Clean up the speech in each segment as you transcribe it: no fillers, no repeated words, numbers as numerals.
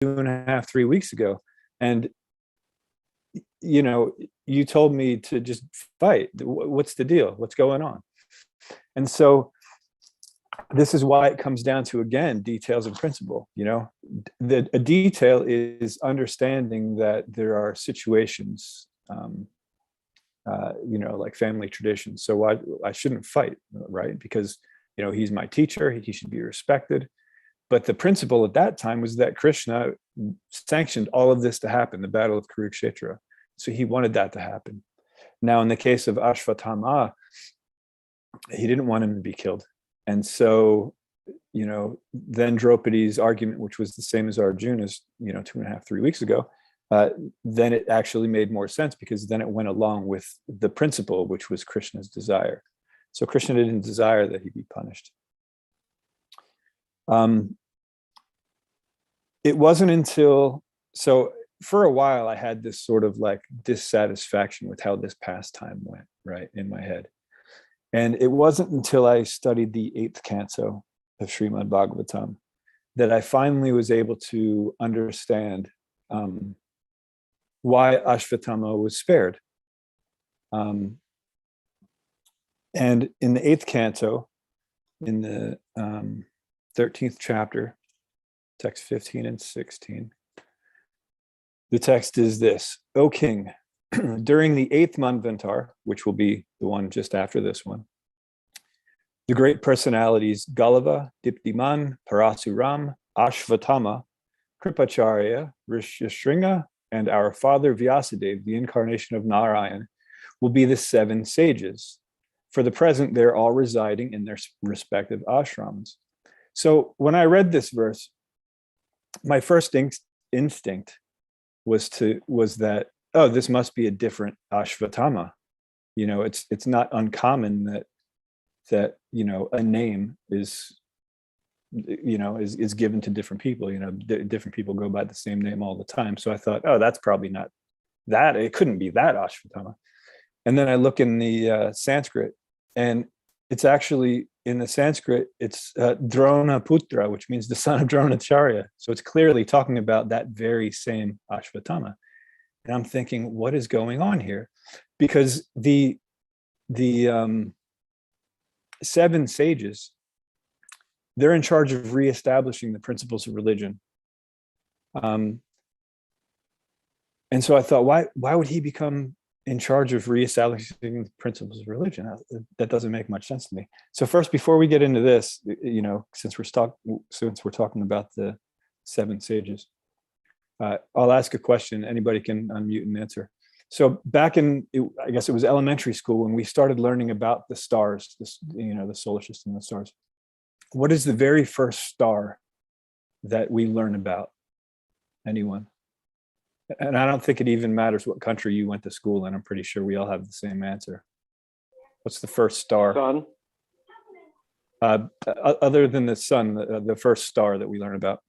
2.5, 3 weeks ago. And, you told me to just fight. What's the deal? What's going on? And so this is why it comes down to, again, details and principle. A detail is understanding that there are situations, like family traditions. So I shouldn't fight, right? Because, he's my teacher, he should be respected. But the principle at that time was that Krishna sanctioned all of this to happen, the Battle of Carucandra. So he wanted that to happen. Now, in the case of Ashvatthama, he didn't want him to be killed. And so, then Draupadi's argument, which was the same as Arjuna's, 2.5, 3 weeks ago, then it actually made more sense, because then it went along with the principle, which was Krishna's desire. So Krishna didn't desire that he be punished. It wasn't until, so for a while, I had this sort of like dissatisfaction with how this pastime went, right, in my head. And it wasn't until I studied the 8th canto of Srimad Bhagavatam that I finally was able to understand why Ashvatthama was spared. And in the 8th canto, in the 13th chapter, text 15 and 16, the text is this: O king, during the 8th Manvantar, which will be the one just after this one, the great personalities Galava, Diptiman, Parasuram, Ashvatthama, Kripacharya, Rishyashringa, and our father Vyasadeva, the incarnation of Narayan, will be the 7 sages. For the present, they're all residing in their respective ashrams. So when I read this verse, my first instinct was that, oh, this must be a different Ashvatthama. It's not uncommon that a name is given to different people. Different people go by the same name all the time. So I thought, oh, that's probably not that. It couldn't be that Ashvatthama. And then I look in the Sanskrit, and it's actually, in the Sanskrit, it's Drona Putra, which means the son of Dronacharya. So it's clearly talking about that very same Ashvatthama. And I'm thinking, what is going on here? Because the 7 sages, they're in charge of reestablishing the principles of religion. And so I thought, why would he become in charge of reestablishing the principles of religion? That doesn't make much sense to me. So first, before we get into this, since we're talking about the 7 sages, I'll ask a question. Anybody can unmute and answer. So back in, I guess it was elementary school, when we started learning about the stars, the solar system, the stars. What is the very first star that we learn about? Anyone? And I don't think it even matters what country you went to school in. I'm pretty sure we all have the same answer. What's the first star? Sun. Other than the sun, the first star that we learn about?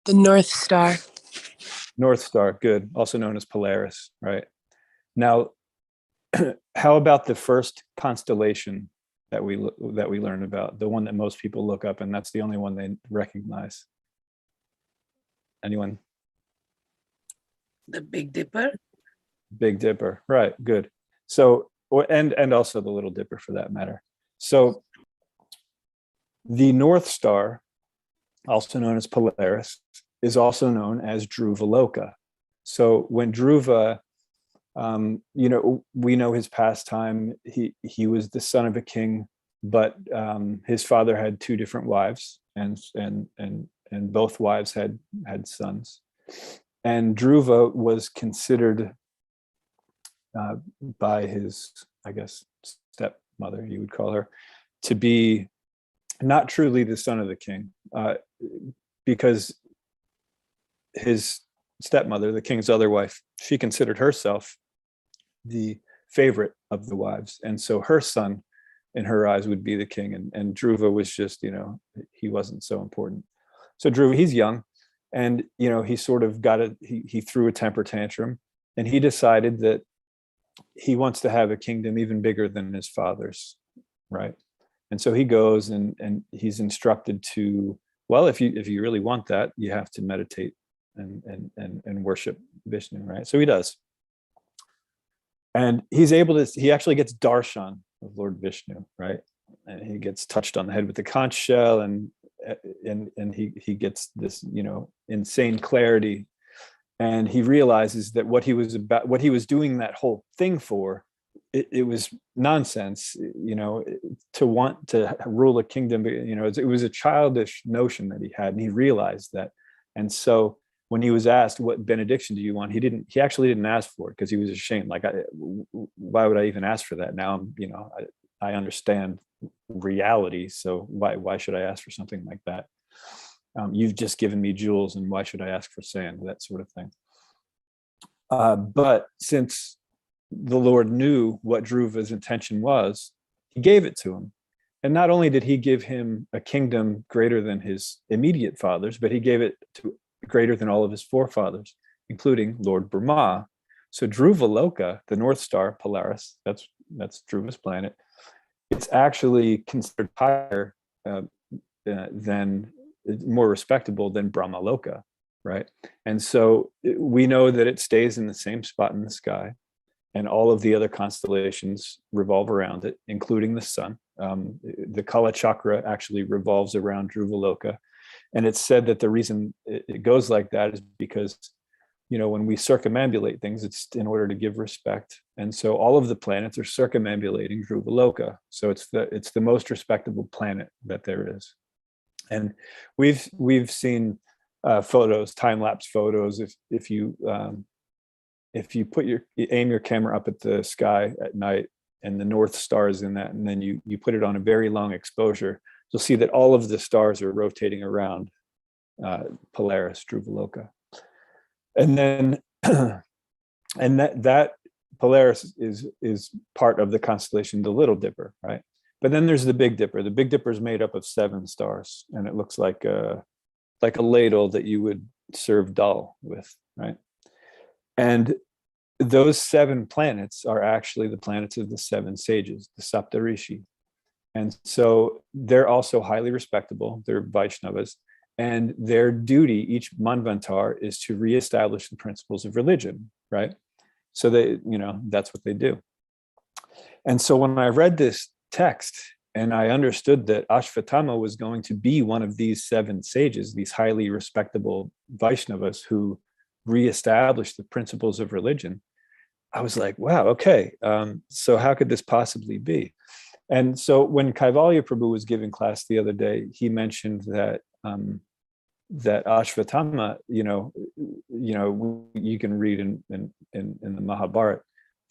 The North Star. North Star, good. Also known as Polaris, right? Now, how about the first constellation that we learn about? The one that most people look up, and that's the only one they recognize. Anyone? The Big Dipper. Big Dipper, right? Good. So, and also the Little Dipper, for that matter. So, the North Star, also known as Polaris, is also known as Dhruvaloka. So when Dhruva, we know his pastime. He was the son of a king, but his father had 2 different wives, and both wives had sons. And Dhruva was considered by his, I guess, stepmother, you would call her, to be not truly the son of the king, because his stepmother, the king's other wife, she considered herself the favorite of the wives. And so her son, in her eyes, would be the king. And Dhruva was just, he wasn't so important. So Dhruva, he's young, and, he sort of he threw a temper tantrum, and he decided that he wants to have a kingdom even bigger than his father's, right? And so he goes and he's instructed to, well, if you really want that, you have to meditate and worship Vishnu, right? So he does. And he actually gets darshan of Lord Vishnu, right? And he gets touched on the head with the conch shell, and he gets this, insane clarity. And he realizes that what he was doing that whole thing for, it was nonsense, to want to rule a kingdom. It was a childish notion that he had, and he realized that. And so when he was asked, what benediction do you want, he actually didn't ask for it because he was ashamed. Like, why would I even ask for that? Now I understand reality, so why should I ask for something like that? You've just given me jewels, and why should I ask for sand? That sort of thing. But since the Lord knew what Dhruva's intention was, he gave it to him. And not only did he give him a kingdom greater than his immediate fathers, but he gave it to greater than all of his forefathers, including Lord Brahma. So Dhruva Loka, the North Star, Polaris, that's Dhruva's planet, it's actually considered higher than, more respectable than Brahma Loka, right? And so we know that it stays in the same spot in the sky, and all of the other constellations revolve around it, including the sun. The Kala Chakra actually revolves around Dhruva Loka. And it's said that the reason it goes like that is because, when we circumambulate things, it's in order to give respect. And so all of the planets are circumambulating Dhruva Loka. So it's the most respectable planet that there is. And we've seen photos, time-lapse photos. If you aim your camera up at the sky at night, and the North Star is in that, and then you put it on a very long exposure, you'll see that all of the stars are rotating around Polaris, Dhruva Loka. And then and that Polaris is part of the constellation, the Little Dipper, right? But then there's the Big Dipper. The Big Dipper is made up of 7 stars, and it looks like a ladle that you would serve dal with, right? And those 7 planets are actually the planets of the 7 sages, the Saptarishi. And so they're also highly respectable. They're Vaishnavas. And their duty, each Manvantar, is to reestablish the principles of religion, right? So that's what they do. And so when I read this text and I understood that Ashvatthama was going to be one of these 7 sages, these highly respectable Vaishnavas who reestablished the principles of religion, I was like, wow, okay. So how could this possibly be? And so when Kaivalya Prabhu was giving class the other day, he mentioned that that Ashvatthama, you can read in the Mahabharata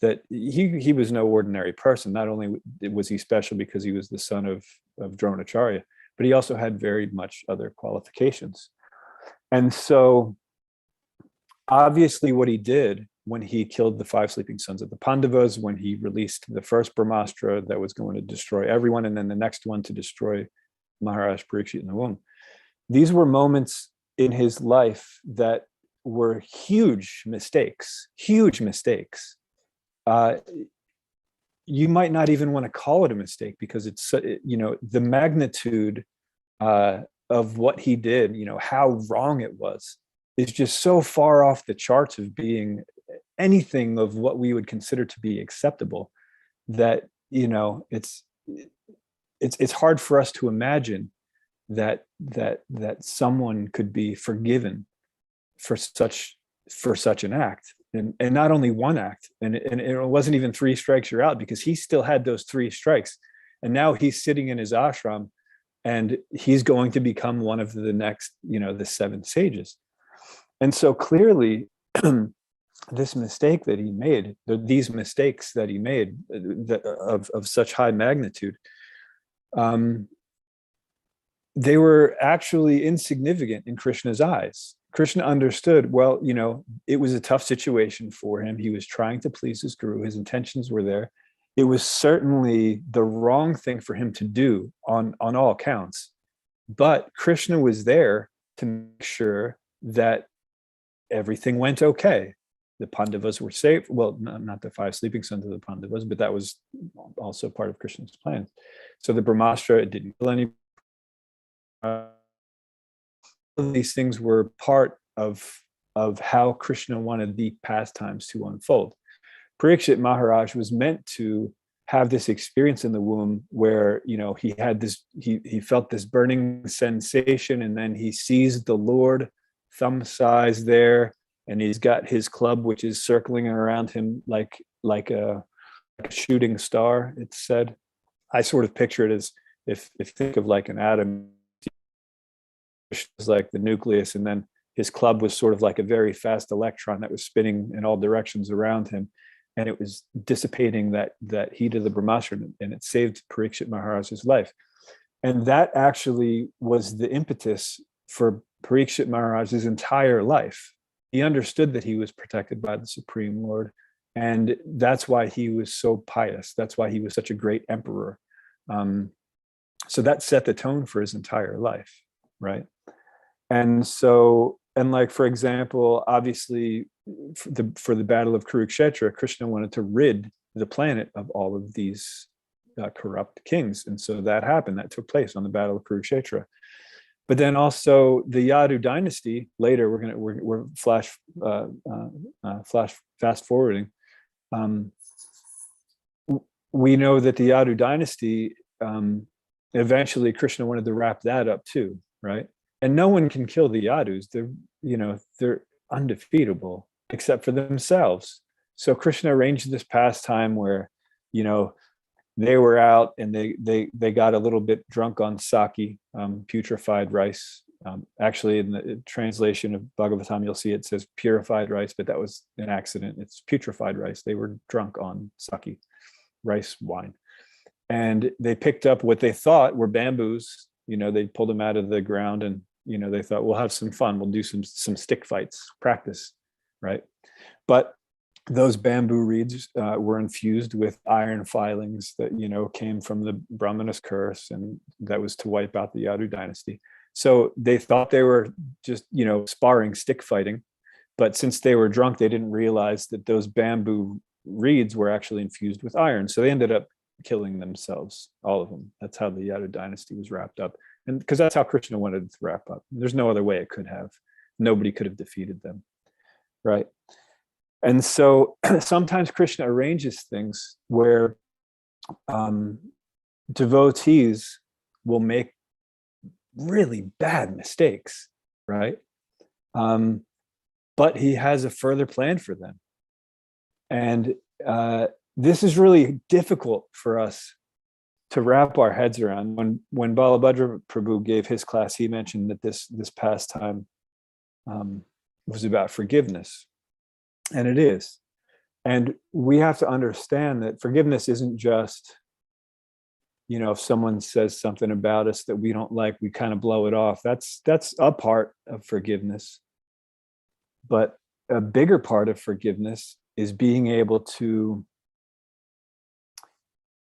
that he was no ordinary person. Not only was he special because he was the son of Dronacharya, but he also had very much other qualifications. And so obviously what he did when he killed the 5 sleeping sons of the Pandavas, when he released the first Brahmastra that was going to destroy everyone, and then the next one to destroy Maharaj Parikshit in the womb, these were moments in his life that were huge mistakes. You might not even want to call it a mistake because it's, the magnitude of what he did, how wrong it was, is just so far off the charts of being anything of what we would consider to be acceptable that, it's hard for us to imagine that someone could be forgiven for such an act, and not only one act, and it wasn't even 3 strikes you're out, because he still had those 3 strikes, and now he's sitting in his ashram and he's going to become one of the next, the 7 sages. And so clearly this mistake that he made, these mistakes that he made of such high magnitude, they were actually insignificant in Krishna's eyes. Krishna understood, well, it was a tough situation for him. He was trying to please his guru. His intentions were there. It was certainly the wrong thing for him to do on all counts. But Krishna was there to make sure that everything went okay. The Pandavas were safe. Well, not the 5 sleeping sons of the Pandavas, but that was also part of Krishna's plans. So the Brahmastra, it didn't kill any. These things were part of of how Krishna wanted the pastimes to unfold. Parikshit Maharaj was meant to have this experience in the womb where, he had this, he felt this burning sensation, and then he sees the Lord thumb size there, and he's got his club, which is circling around him like a shooting star, it's said. I sort of picture it as, if you think of like an atom, is like the nucleus, and then his club was sort of like a very fast electron that was spinning in all directions around him, and it was dissipating that heat of the Brahmastra, and it saved Parikshit Maharaj's life. And that actually was the impetus for Parikshit Maharaj's entire life. He understood that he was protected by the Supreme Lord, and that's why he was so pious. That's why he was such a great emperor. So that set the tone for his entire life, right? And so, and like, for example, obviously for the Battle of Kurukshetra, Krishna wanted to rid the planet of all of these corrupt kings. And so that happened, that took place on the Battle of Kurukshetra. But then also the Yadu Dynasty, later we're fast forwarding. We know that the Yadu Dynasty, eventually Krishna wanted to wrap that up too, right? And no one can kill the Yadus. They're undefeatable except for themselves. So Krishna arranged this pastime where, they were out and they got a little bit drunk on sake, putrefied rice. Actually, in the translation of Bhagavatam, you'll see it says purified rice, but that was an accident. It's putrefied rice. They were drunk on sake, rice wine. And they picked up what they thought were bamboos. They pulled them out of the ground, and they thought, we'll have some fun. We'll do some stick fights, practice, right? But those bamboo reeds were infused with iron filings that came from the Brahmana's curse, and that was to wipe out the Yadu dynasty. So they thought they were just sparring, stick fighting, but since they were drunk, they didn't realize that those bamboo reeds were actually infused with iron. So they ended up killing themselves, all of them. That's how the Yadu dynasty was wrapped up, and because that's how Krishna wanted it to wrap up. There's no other way it could have. Nobody could have defeated them, right? And so sometimes Krishna arranges things where devotees will make really bad mistakes, right? But he has a further plan for them. And this is really difficult for us to wrap our heads around. When Balabhadra Prabhu gave his class, he mentioned that this pastime was about forgiveness. And it is. And we have to understand that forgiveness isn't just, if someone says something about us that we don't like, we kind of blow it off. That's a part of forgiveness. But a bigger part of forgiveness is being able to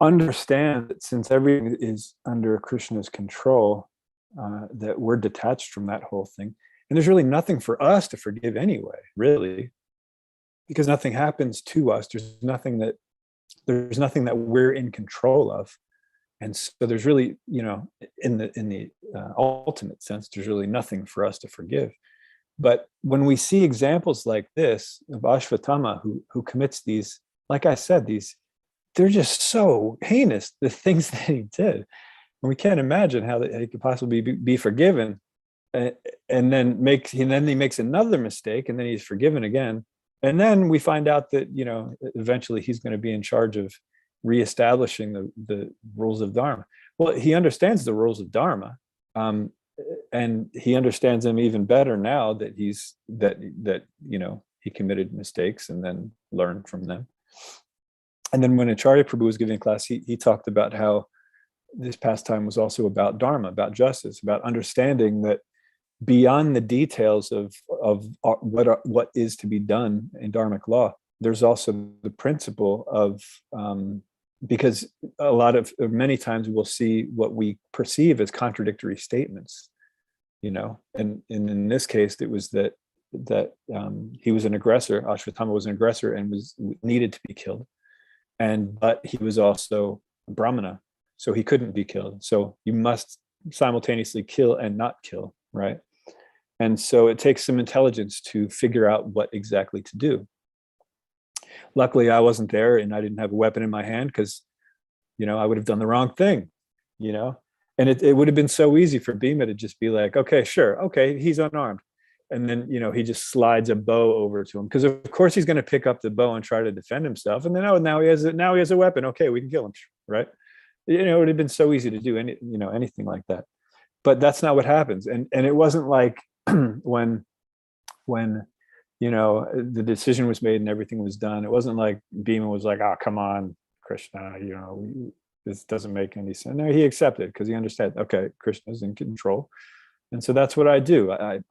understand that since everything is under Krishna's control, that we're detached from that whole thing. And there's really nothing for us to forgive anyway, really. Because nothing happens to us. There's nothing that we're in control of, and so there's really, in the ultimate sense, there's really nothing for us to forgive. But when we see examples like this of Ashvatthama, who commits these, like I said, they're just so heinous, the things that he did, and we can't imagine how he could possibly be forgiven, and then he makes another mistake, and then he's forgiven again. And then we find out that, eventually he's going to be in charge of reestablishing the rules of Dharma. Well, he understands the rules of Dharma, and he understands them even better now that he committed mistakes and then learned from them. And then when Acharya Prabhu was giving a class, he talked about how this pastime was also about Dharma, about justice, about understanding that beyond the details of what is to be done in dharmic law, there's also the principle of, because many times we'll see what we perceive as contradictory statements, and in this case, it was that he was an aggressor. Ashvatthama was an aggressor and was needed to be killed, but he was also a Brahmana, so he couldn't be killed. So you must simultaneously kill and not kill, right? And so it takes some intelligence to figure out what exactly to do. Luckily, I wasn't there and I didn't have a weapon in my hand because, I would have done the wrong thing, you know? And it would have been so easy for Bhima to just be like, okay, sure. Okay. He's unarmed. And then, he just slides a bow over to him. Cause of course he's going to pick up the bow and try to defend himself. And then, now he has a weapon. Okay. We can kill him. Right. It would have been so easy to do anything like that. But that's not what happens. And it wasn't like when the decision was made and everything was done. It wasn't like Bhima was like, oh, come on, Krishna, this doesn't make any sense. No, he accepted because he understood, okay, Krishna's in control. And so that's what I do. I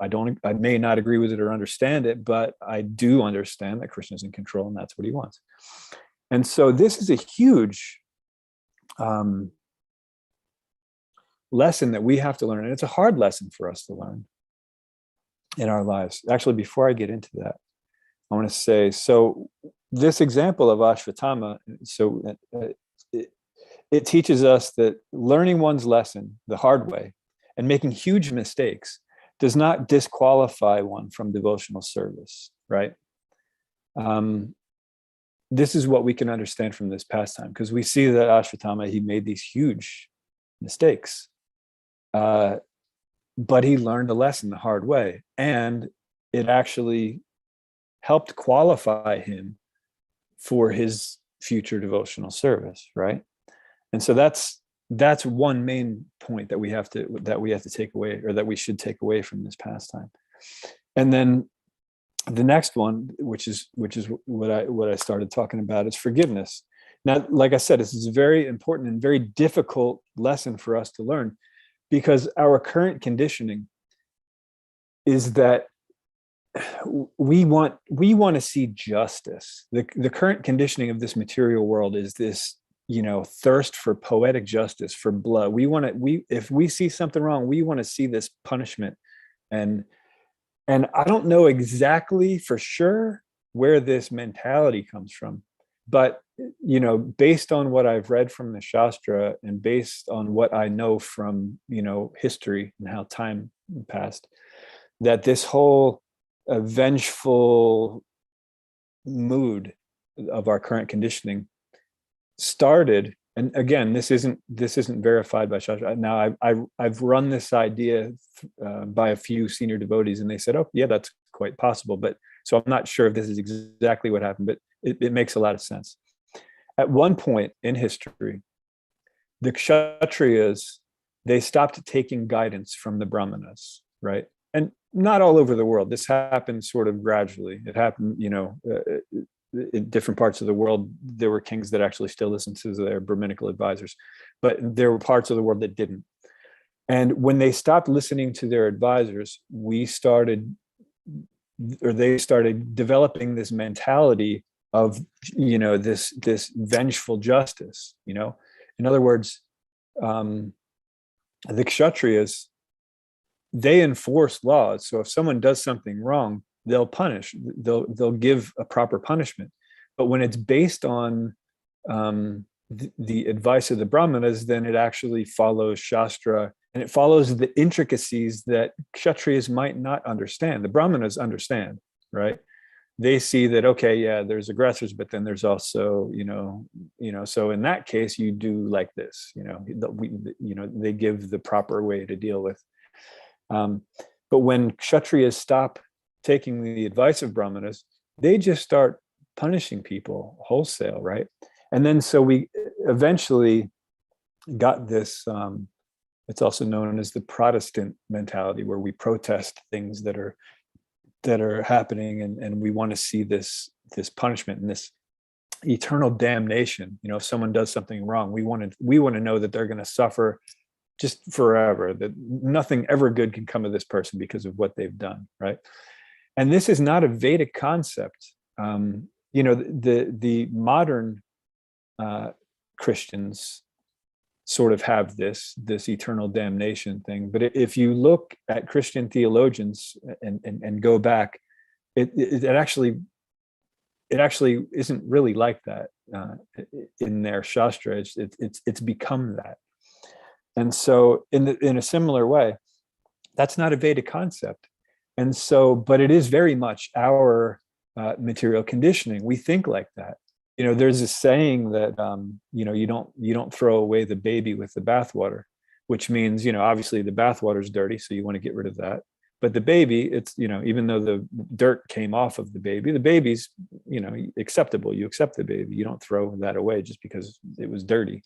may not agree with it or understand it, but I do understand that Krishna's in control and that's what he wants. And so this is a huge lesson that we have to learn. And it's a hard lesson for us to learn in our lives. Actually, before I get into that, I want to say, so this example of Ashvatthama, so it teaches us that learning one's lesson the hard way and making huge mistakes does not disqualify one from devotional service, right? This is what we can understand from this pastime, because we see that Ashvatthama, he made these huge mistakes. But he learned a lesson the hard way, and it actually helped qualify him for his future devotional service, right? And so that's one main point that we have to take away, or that we should take away from this pastime. And then the next one, which is what I started talking about, is forgiveness. Now, like I said, this is a very important and very difficult lesson for us to learn, because our current conditioning is that we want to see justice. The current conditioning of this material world is this, thirst for poetic justice, for blood. If we see something wrong, we want to see this punishment. And I don't know exactly for sure where this mentality comes from, but based on what I've read from the Shastra and based on what I know from history and how time passed, that this whole vengeful mood of our current conditioning started. And again, this isn't verified by Shastra. Now I've run this idea by a few senior devotees, and they said, oh yeah, that's quite possible. But so I'm not sure if this is exactly what happened, but it makes a lot of sense. At one point in history, the Kshatriyas, they stopped taking guidance from the Brahmanas, right? And not all over the world. This happened sort of gradually. It happened, in different parts of the world. There were kings that actually still listened to their Brahminical advisors, but there were parts of the world that didn't. And when they stopped listening to their advisors, they started developing this mentality of, this vengeful justice. In other words, the Kshatriyas, they enforce laws. So if someone does something wrong, they'll punish. They'll give a proper punishment. But when it's based on the advice of the Brahmanas, then it actually follows Shastra, and it follows the intricacies that Kshatriyas might not understand. The Brahmanas understand, right? They see that, okay, yeah, there's aggressors, but then there's also, so in that case, you do like this, they give the proper way to deal with. But when Kshatriyas stop taking the advice of Brahmanas, they just start punishing people wholesale, right? And then so we eventually got this, it's also known as the Protestant mentality, where we protest things that are happening, and we want to see this punishment and this eternal damnation. If someone does something wrong, we want to know that they're going to suffer just forever, that nothing ever good can come of this person because of what they've done, right? And this is not a Vedic concept. The modern Christians sort of have this eternal damnation thing. But if you look at Christian theologians and go back, it actually isn't really like that in their Shastra. It's become that. And so in a similar way, that's not a Vedic concept. And so, but it is very much our material conditioning. We think like that. There's a saying that you don't throw away the baby with the bathwater, which means obviously the bathwater is dirty, so you want to get rid of that. But the baby, it's even though the dirt came off of the baby's acceptable. You accept the baby. You don't throw that away just because it was dirty.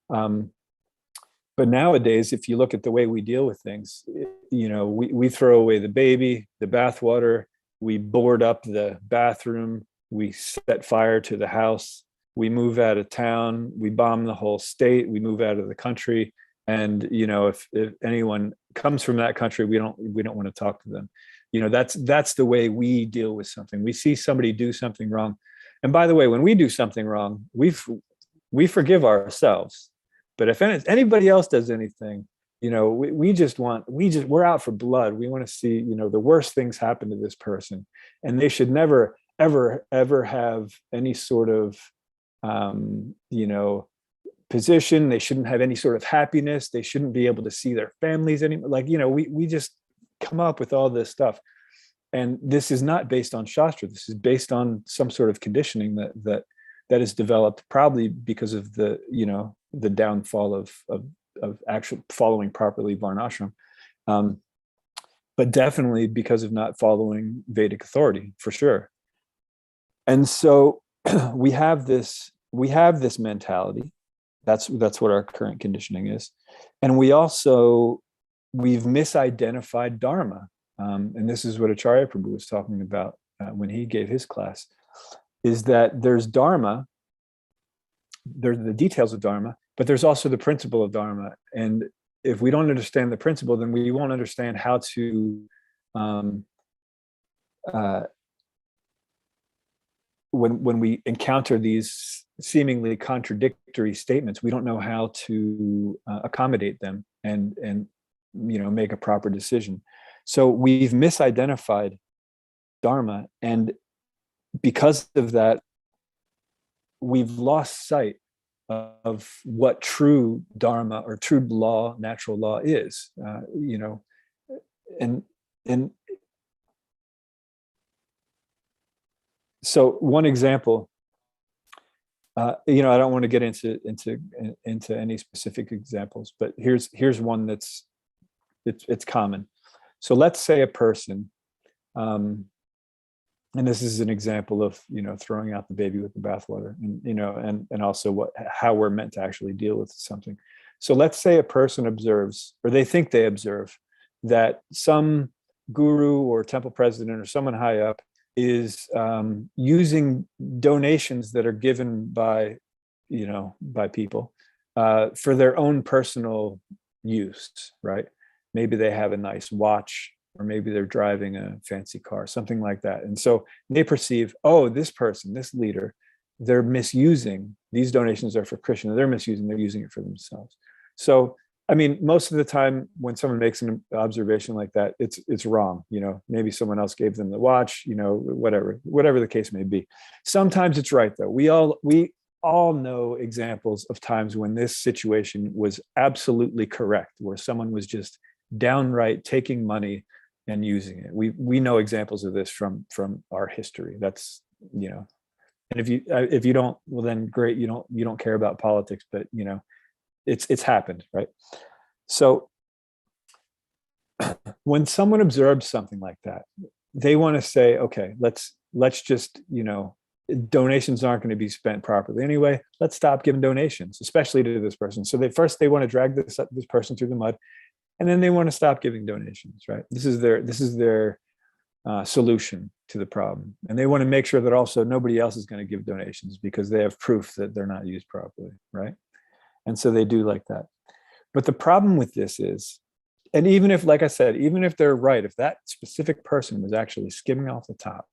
But nowadays, if you look at the way we deal with things, we throw away the baby, the bathwater, we board up the bathroom, we set fire to the house, we move out of town, we bomb the whole state, we move out of the country. And if anyone comes from that country, we don't want to talk to them. That's the way we deal with something. We see somebody do something wrong. And by the way, when we do something wrong, we forgive ourselves. But if anybody else does anything, we're out for blood. We want to see, the worst things happen to this person, and they should never, ever, ever have any sort of, position. They shouldn't have any sort of happiness. They shouldn't be able to see their families anymore. We just come up with all this stuff. And this is not based on Shastra. This is based on some sort of conditioning that is developed probably because of the downfall of actual following properly Varnashram, but definitely because of not following Vedic authority, for sure. And so we have this mentality. That's what our current conditioning is. And we've misidentified Dharma. And this is what Acharya Prabhu was talking about when he gave his class, is that there's Dharma, there's the details of Dharma, but there's also the principle of Dharma. And if we don't understand the principle, then we won't understand how to, when we encounter these seemingly contradictory statements, we don't know how to accommodate them and make a proper decision. So we've misidentified Dharma, and because of that, we've lost sight of what true Dharma or true law, natural law is. And so one example, I don't want to get into any specific examples, but here's one that's common. So let's say a person, and this is an example of throwing out the baby with the bathwater, and also how we're meant to actually deal with something. So let's say a person observes, or they think they observe, that some guru or temple president or someone high up is using donations that are given by people for their own personal use, right? Maybe they have a nice watch, or maybe they're driving a fancy car, something like that. And so they perceive, oh, this person, this leader, they're misusing, these donations are for Krishna, they're using it for themselves. So, I mean, most of the time when someone makes an observation like that, it's wrong. Maybe someone else gave them the watch, whatever the case may be. Sometimes it's right though. We all know examples of times when this situation was absolutely correct, where someone was just downright taking money and using it. We know examples of this from our history. That's, and if you don't, well then great, you don't care about politics, but it's happened, right? So when someone observes something like that, they want to say, okay, let's just, donations aren't going to be spent properly anyway. Let's stop giving donations, especially to this person. So they want to drag this person through the mud, and then they want to stop giving donations, right? This is their solution to the problem. And they want to make sure that also nobody else is going to give donations because they have proof that they're not used properly, right? And so they do like that. But the problem with this is, and even if, like I said, even if they're right, if that specific person was actually skimming off the top,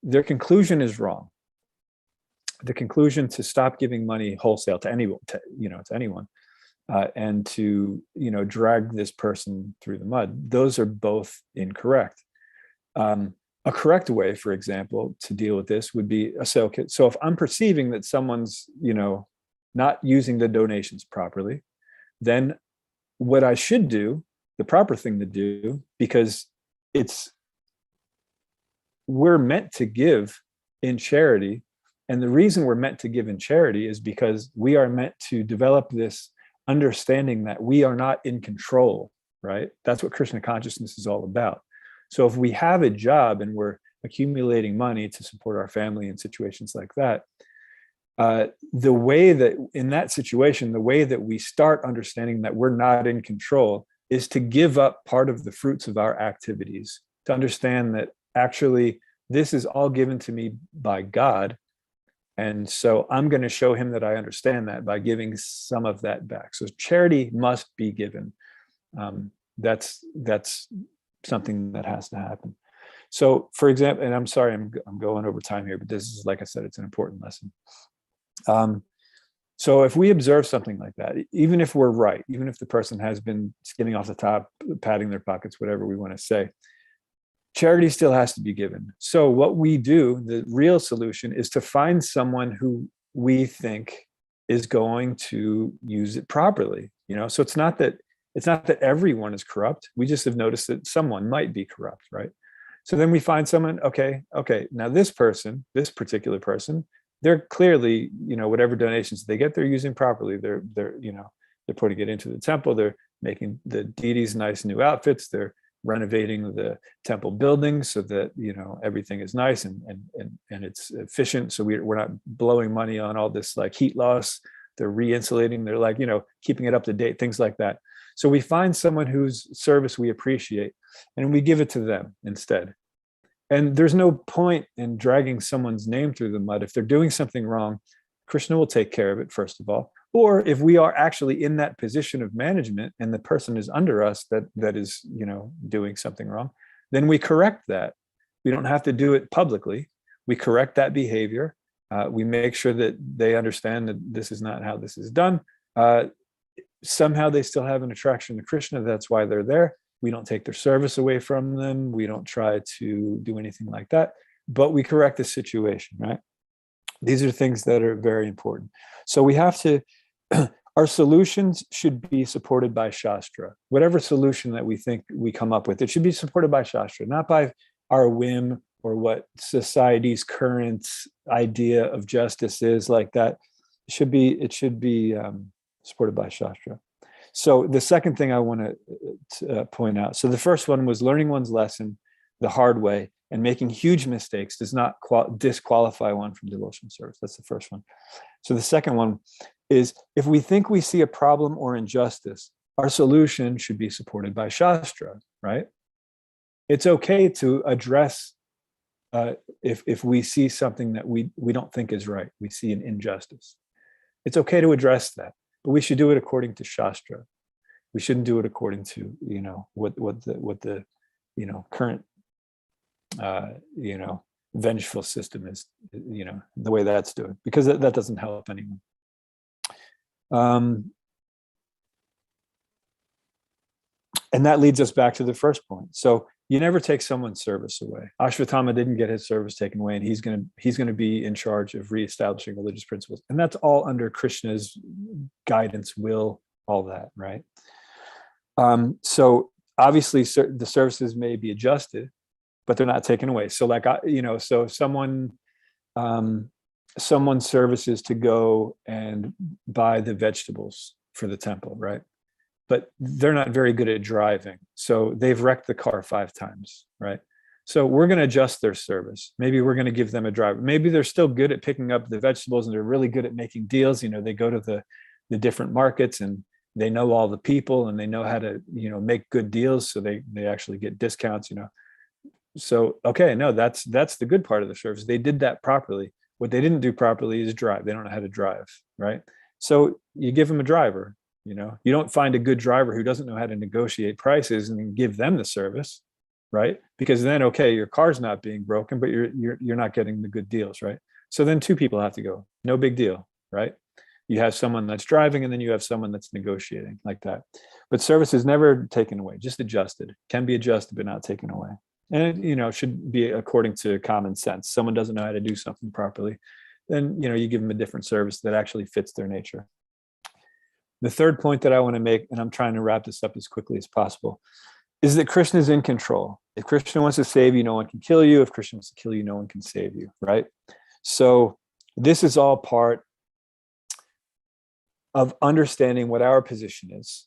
their conclusion is wrong. The conclusion to stop giving money wholesale to anyone, and to drag this person through the mud, those are both incorrect. A correct way, for example, to deal with this would be so if I'm perceiving that someone's not using the donations properly, then what I should do, the proper thing to do, because we're meant to give in charity. And the reason we're meant to give in charity is because we are meant to develop this understanding that we are not in control, right? That's what Krishna consciousness is all about. So if we have a job and we're accumulating money to support our family in situations like that, the way that in that situation, the way that we start understanding that we're not in control is to give up part of the fruits of our activities, to understand that actually this is all given to me by God. And so I'm going to show him that I understand that by giving some of that back. So charity must be given. That's something that has to happen. So for example, and I'm sorry, I'm going over time here, but this is, like I said, it's an important lesson. So if we observe something like that, even if we're right, even if the person has been skimming off the top, patting their pockets, whatever we want to say, charity still has to be given. So what we do, the real solution, is to find someone who we think is going to use it properly. So it's not that everyone is corrupt. We just have noticed that someone might be corrupt, right? So then we find someone, okay, now this particular person, they're clearly, whatever donations they get, they're using properly. They're putting it into the temple. They're making the deities nice new outfits. They're renovating the temple buildings so that everything is nice and it's efficient. So we're not blowing money on all this like heat loss. They're re-insulating. They're like keeping it up to date, things like that. So we find someone whose service we appreciate, and we give it to them instead. And there's no point in dragging someone's name through the mud. If they're doing something wrong, Krishna will take care of it, first of all. Or if we are actually in that position of management and the person is under us that is, doing something wrong, then we correct that. We don't have to do it publicly. We correct that behavior. We make sure that they understand that this is not how this is done. Somehow they still have an attraction to Krishna. That's why they're there. We don't take their service away from them. We don't try to do anything like that, but we correct the situation, right? These are things that are very important. So we have to, our solutions should be supported by Shastra. Whatever solution that we think we come up with, it should be supported by Shastra, not by our whim or what society's current idea of justice is like that. It should be supported by Shastra. So the second thing I want to point out, so the first one was learning one's lesson the hard way and making huge mistakes does not disqualify one from devotional service. That's the first one. So the second one is if we think we see a problem or injustice, our solution should be supported by Shastra, right? It's okay to address if we see something that we don't think is right, we see an injustice. It's okay to address that. But we should do it according to Shastra. We shouldn't do it according to what the current vengeful system is, the way that's doing, because that doesn't help anyone. And that leads us back to the first point. So you never take someone's service away. Ashwatthama didn't get his service taken away, and he's going to be in charge of reestablishing religious principles. And that's all under Krishna's guidance, will, all that, right? So obviously the services may be adjusted, but they're not taken away. So so someone's service is to go and buy the vegetables for the temple, right? But they're not very good at driving. So they've wrecked the car 5 times, right? So we're going to adjust their service. Maybe we're going to give them a driver. Maybe they're still good at picking up the vegetables and they're really good at making deals. They go to the different markets and they know all the people and they know how to, make good deals. So they actually get discounts, So, okay, no, that's the good part of the service. They did that properly. What they didn't do properly is drive. They don't know how to drive, right? So you give them a driver. You don't find a good driver who doesn't know how to negotiate prices and then give them the service, right? Because then, okay, your car's not being broken, but you're not getting the good deals, right? So then 2 people have to go. No big deal, right? You have someone that's driving and then you have someone that's negotiating like that. But service is never taken away, just adjusted. Can be adjusted, but not taken away. And it should be according to common sense. Someone doesn't know how to do something properly, then you give them a different service that actually fits their nature. The third point that I want to make, and I'm trying to wrap this up as quickly as possible, is that Krishna is in control. If Krishna wants to save you, no one can kill you. If Krishna wants to kill you, no one can save you, right? So this is all part of understanding what our position is,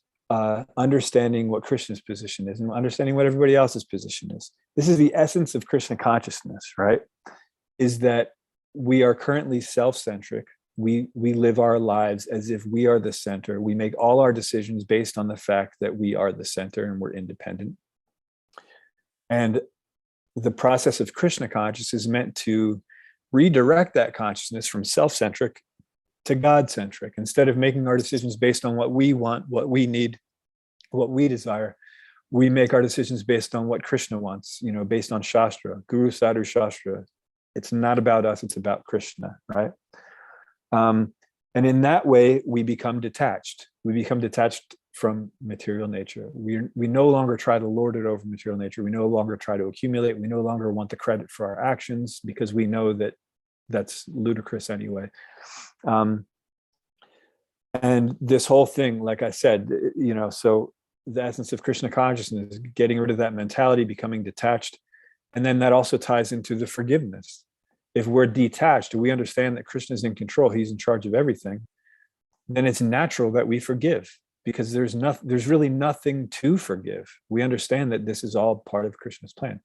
understanding what Krishna's position is, and understanding what everybody else's position is. This is the essence of Krishna consciousness, right? Is that we are currently self-centric. We live our lives as if we are the center. We make all our decisions based on the fact that we are the center and we're independent. And the process of Krishna consciousness is meant to redirect that consciousness from self-centric to God-centric. Instead of making our decisions based on what we want, what we need, what we desire, we make our decisions based on what Krishna wants, based on Shastra, Guru Sadhu Shastra. It's not about us, it's about Krishna, right? And in that way, we become detached. We become detached from material nature. We no longer try to lord it over material nature. We no longer try to accumulate. We no longer want the credit for our actions because we know that that's ludicrous anyway. And this whole thing, like I said, so the essence of Krishna consciousness is getting rid of that mentality, becoming detached. And then that also ties into the forgiveness. If we're detached, we understand that Krishna is in control, he's in charge of everything, then it's natural that we forgive because there's really nothing to forgive. We understand that this is all part of Krishna's plan.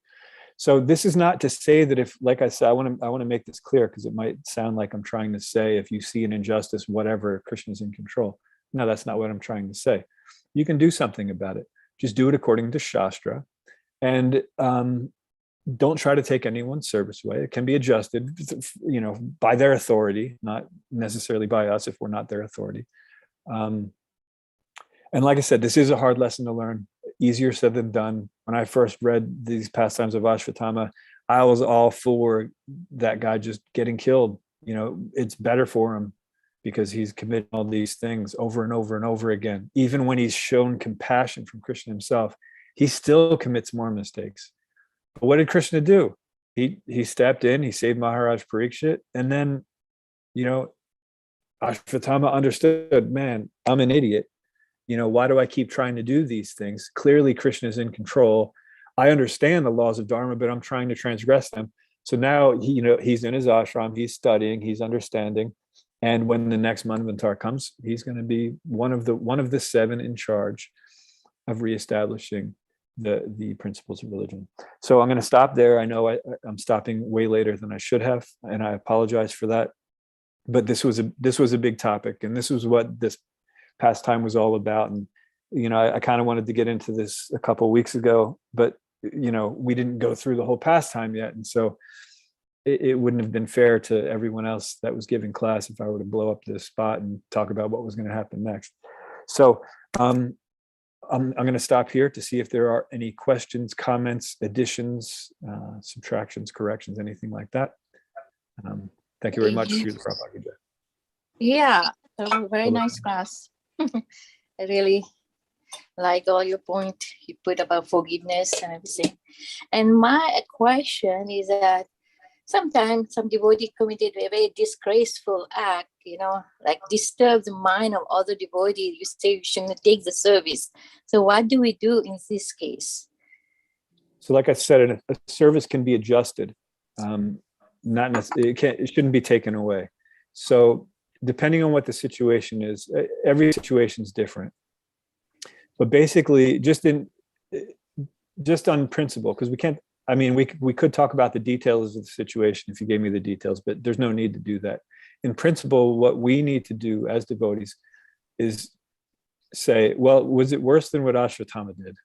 So this is not to say that if, like I said, I want to make this clear because it might sound like I'm trying to say if you see an injustice, whatever, Krishna's in control. No, that's not what I'm trying to say. You can do something about it. Just do it according to Shastra. And don't try to take anyone's service away. It can be adjusted, by their authority, not necessarily by us if we're not their authority. And like I said, this is a hard lesson to learn. Easier said than done. When I first read these pastimes of Ashvatthama, I was all for that guy just getting killed. It's better for him because he's committed all these things over and over and over again. Even when he's shown compassion from Krishna himself, he still commits more mistakes. But what did Krishna do? He stepped in, he saved Maharaj Parikshit, and then, Ashvatthama understood, man, I'm an idiot. Why do I keep trying to do these things? Clearly, Krishna is in control. I understand the laws of Dharma, but I'm trying to transgress them. So now, he's in his ashram, he's studying, he's understanding. And when the next Manvantar comes, he's going to be one of the 7 in charge of reestablishing the principles of religion. So I'm going to stop there. I know I'm stopping way later than I should have, and I apologize for that. But this was a big topic, and this was what this pastime was all about. And I kind of wanted to get into this a couple of weeks ago, but we didn't go through the whole pastime yet, and so it wouldn't have been fair to everyone else that was giving class if I were to blow up this spot and talk about what was going to happen next. So I'm going to stop here to see if there are any questions, comments, additions, subtractions, corrections, anything like that. Thank you very much. Yeah, very nice class. I really like all your point you put about forgiveness and everything. And my question is that sometimes some devotee committed a very disgraceful act, like disturb the mind of other devotees. You say you shouldn't take the service. So what do we do in this case? So like I said, a service can be adjusted. Not necessarily, it shouldn't be taken away. So depending on what the situation is, every situation is different. But basically, just on principle, because we could talk about the details of the situation if you gave me the details, but there's no need to do that. In principle, what we need to do as devotees is say, well, was it worse than what Ashvatthama did?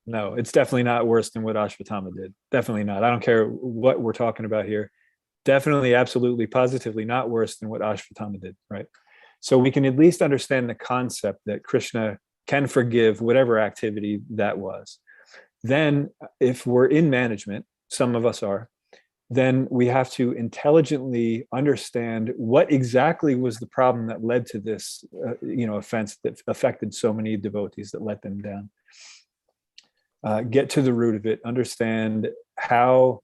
No, it's definitely not worse than what Ashvatthama did. Definitely not. I don't care what we're talking about here. Definitely, absolutely, positively not worse than what Ashvatthama did, right? So we can at least understand the concept that Krishna can forgive whatever activity that was. Then if we're in management, some of us are, then we have to intelligently understand what exactly was the problem that led to this offense that affected so many devotees, that let them down. Get to the root of it, understand how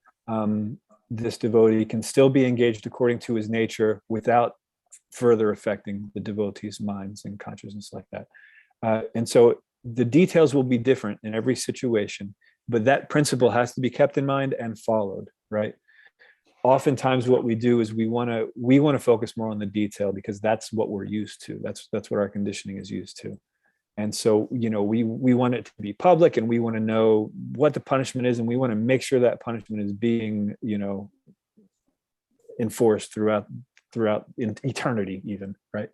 this devotee can still be engaged according to his nature without further affecting the devotees' minds and consciousness like that. And so the details will be different in every situation. but that principle has to be kept in mind and followed, right? Oftentimes what we do is we want to focus more on the detail because that's what we're used to. That's what our conditioning is used to. And so, we want it to be public, and we want to know what the punishment is, and we want to make sure that punishment is being, enforced throughout in eternity, even, right?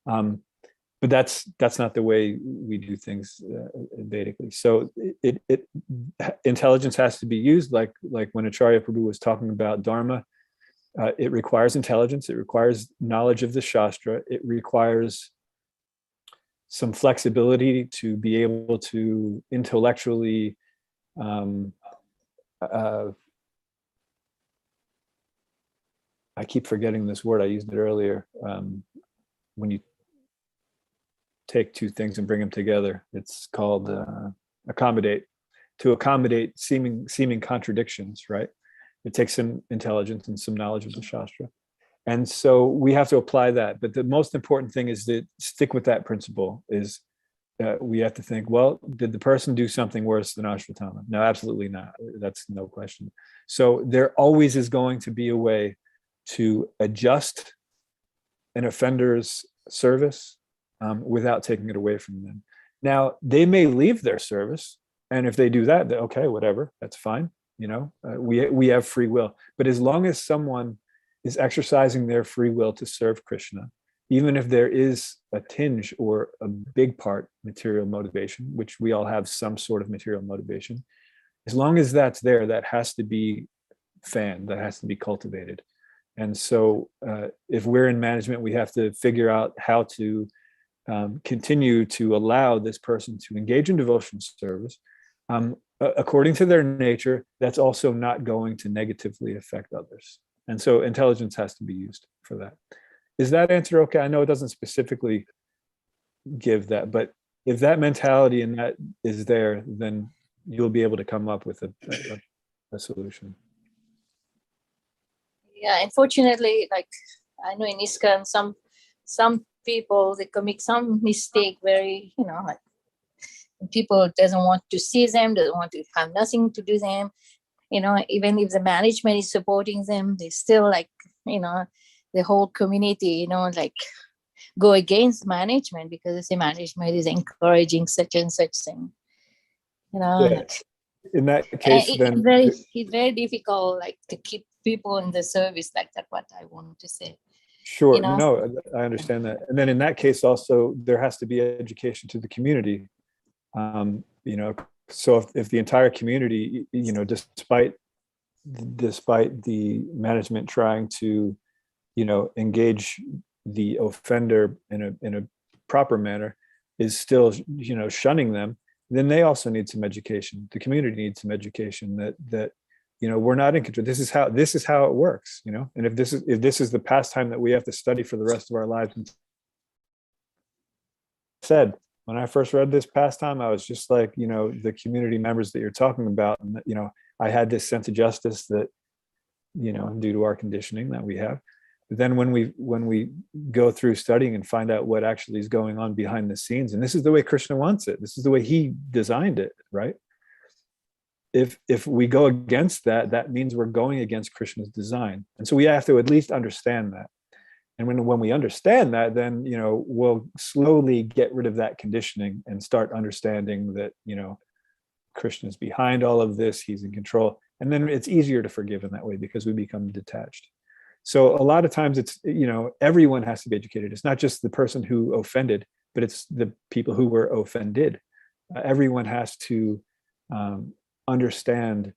But that's not the way we do things Vedically. So intelligence has to be used, like when Acharya Prabhu was talking about Dharma. It requires intelligence. It requires knowledge of the Shastra. It requires some flexibility to be able to intellectually I keep forgetting this word. I used it earlier. When you take two things and bring them together, it's called accommodate. To accommodate seeming contradictions, right? It takes some intelligence and some knowledge of the Shastra. And so we have to apply that. But the most important thing is to stick with that principle. Is we have to think, well, did the person do something worse than Ashvatthama? No, absolutely not. That's no question. So there always is going to be a way to adjust an offender's service without taking it away from them. Now, they may leave their service, and if they do that, okay, whatever, that's fine. We have free will. But as long as someone is exercising their free will to serve Krishna, even if there is a tinge or a big part material motivation, which we all have some sort of material motivation, as long as that's there, that has to be fanned, that has to be cultivated. And so if we're in management, we have to figure out how to continue to allow this person to engage in devotional service according to their nature. That's also not going to negatively affect others. And so intelligence has to be used for that. Is that answer okay? I know it doesn't specifically give that, but if that mentality and that is there, then you'll be able to come up with a solution. Yeah, unfortunately, like I know in ISKCON, some people, they commit some mistake very, like people doesn't want to see them, doesn't want to have nothing to do them. Even if the management is supporting them, they still the whole community, like go against management because the management is encouraging such and such thing. Yeah. In that case, it's very difficult, like to keep people in the service. Like that's what I want to say. Sure. No, I understand that. And then in that case, also there has to be education to the community. So if the entire community, despite the management trying to, engage the offender in a proper manner, is still, shunning them, then they also need some education. The community needs some education that we're not in control. This is how it works, And if this is the pastime that we have to study for the rest of our lives, said, when I first read this pastime, I was just like, the community members that you're talking about, and I had this sense of justice that, due to our conditioning that we have. But then when we go through studying and find out what actually is going on behind the scenes, and this is the way Krishna wants it, this is the way he designed it, right? If we go against that, that means we're going against Krishna's design. And so we have to at least understand that. And when we understand that, then, we'll slowly get rid of that conditioning and start understanding that, Krishna's behind all of this, he's in control. And then it's easier to forgive in that way because we become detached. So a lot of times it's, everyone has to be educated. It's not just the person who offended, but it's the people who were offended. Everyone has to understand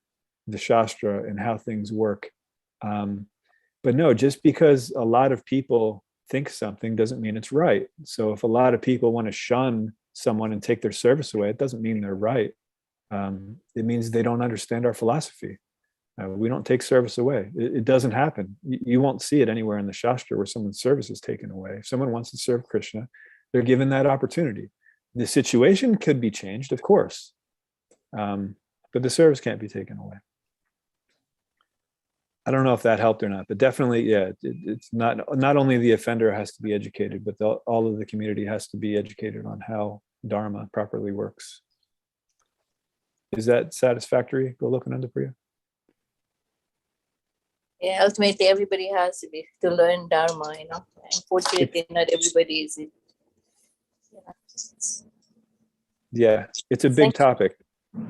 the Shastra and how things work. But no, just because a lot of people think something doesn't mean it's right. So if a lot of people want to shun someone and take their service away, it doesn't mean they're right. It means they don't understand our philosophy. We don't take service away. It doesn't happen. You won't see it anywhere in the Shastra where someone's service is taken away. If someone wants to serve Krishna, they're given that opportunity. The situation could be changed, of course, but the service can't be taken away. I don't know if that helped or not, but definitely, yeah, it's not only the offender has to be educated, but all of the community has to be educated on how Dharma properly works. Is that satisfactory, Golokananda, for you? Yeah, ultimately everybody has to learn Dharma, Unfortunately, not everybody is it. Yeah, it's a big topic.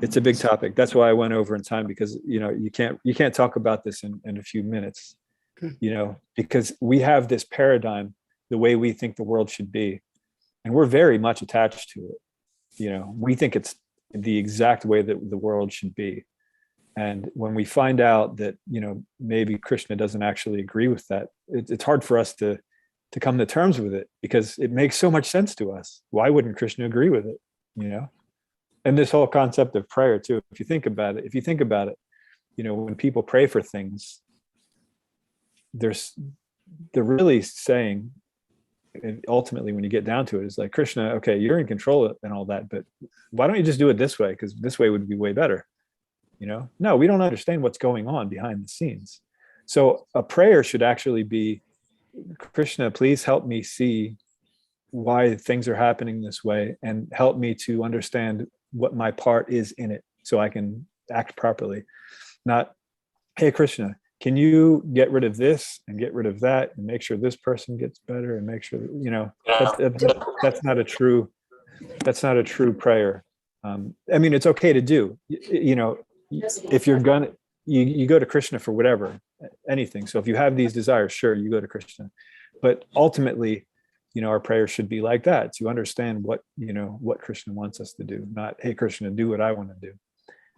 It's a big topic. That's why I went over in time, because you can't talk about this in a few minutes, because we have this paradigm, the way we think the world should be, and we're very much attached to it. We think it's the exact way that the world should be. And when we find out that, maybe Krishna doesn't actually agree with that, it's hard for us to come to terms with it, because it makes so much sense to us. Why wouldn't Krishna agree with it? And this whole concept of prayer too, if you think about it, when people pray for things, they're really saying, and ultimately when you get down to it, it's like, Krishna, okay, you're in control and all that, but why don't you just do it this way? Because this way would be way better. No, we don't understand what's going on behind the scenes. So a prayer should actually be, Krishna, please help me see why things are happening this way, and help me to understand what my part is in it, so I can act properly. Not, hey, Krishna, can you get rid of this and get rid of that and make sure this person gets better and make sure that's not a true prayer. It's okay to do, if you're gonna, you go to Krishna for whatever, anything. So if you have these desires, sure, you go to Krishna, but ultimately, our prayer should be like that, to understand what Krishna wants us to do, not, hey, Krishna, do what I want to do.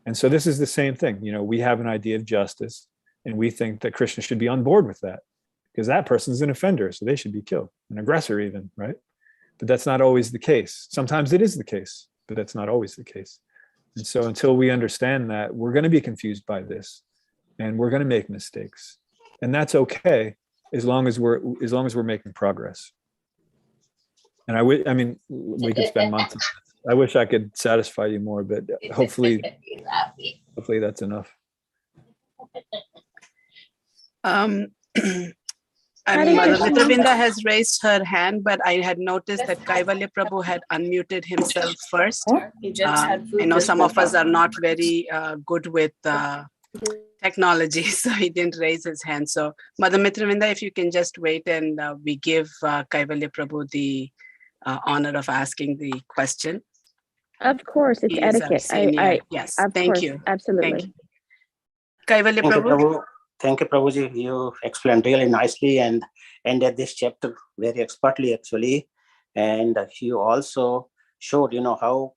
And so this is the same thing. We have an idea of justice, and we think that Krishna should be on board with that, because that person's an offender, so they should be killed, an aggressor even, right? But that's not always the case. Sometimes it is the case, but that's not always the case. And so until we understand that, we're going to be confused by this, and we're going to make mistakes, and that's okay, as long as we're making progress. And we could spend months on this. I wish I could satisfy you more, but hopefully that's enough. Mother Hare Krishna. Mitravinda has raised her hand, but I had noticed that Kaivalya Prabhu had unmuted himself first. He just had food. I know some of us are not very good with technology, so he didn't raise his hand. So Mother Mitravinda, if you can just wait, and we give Kaivalya Prabhu the honor of asking the question. Of course, it's He is a etiquette. senior. Yes, of thank course, you. absolutely. Thank you. Kaivalya Thank you, Prabhu. Prabhu. Thank you, Prabhuji. You explained really nicely and ended this chapter very expertly, actually. And you also showed, how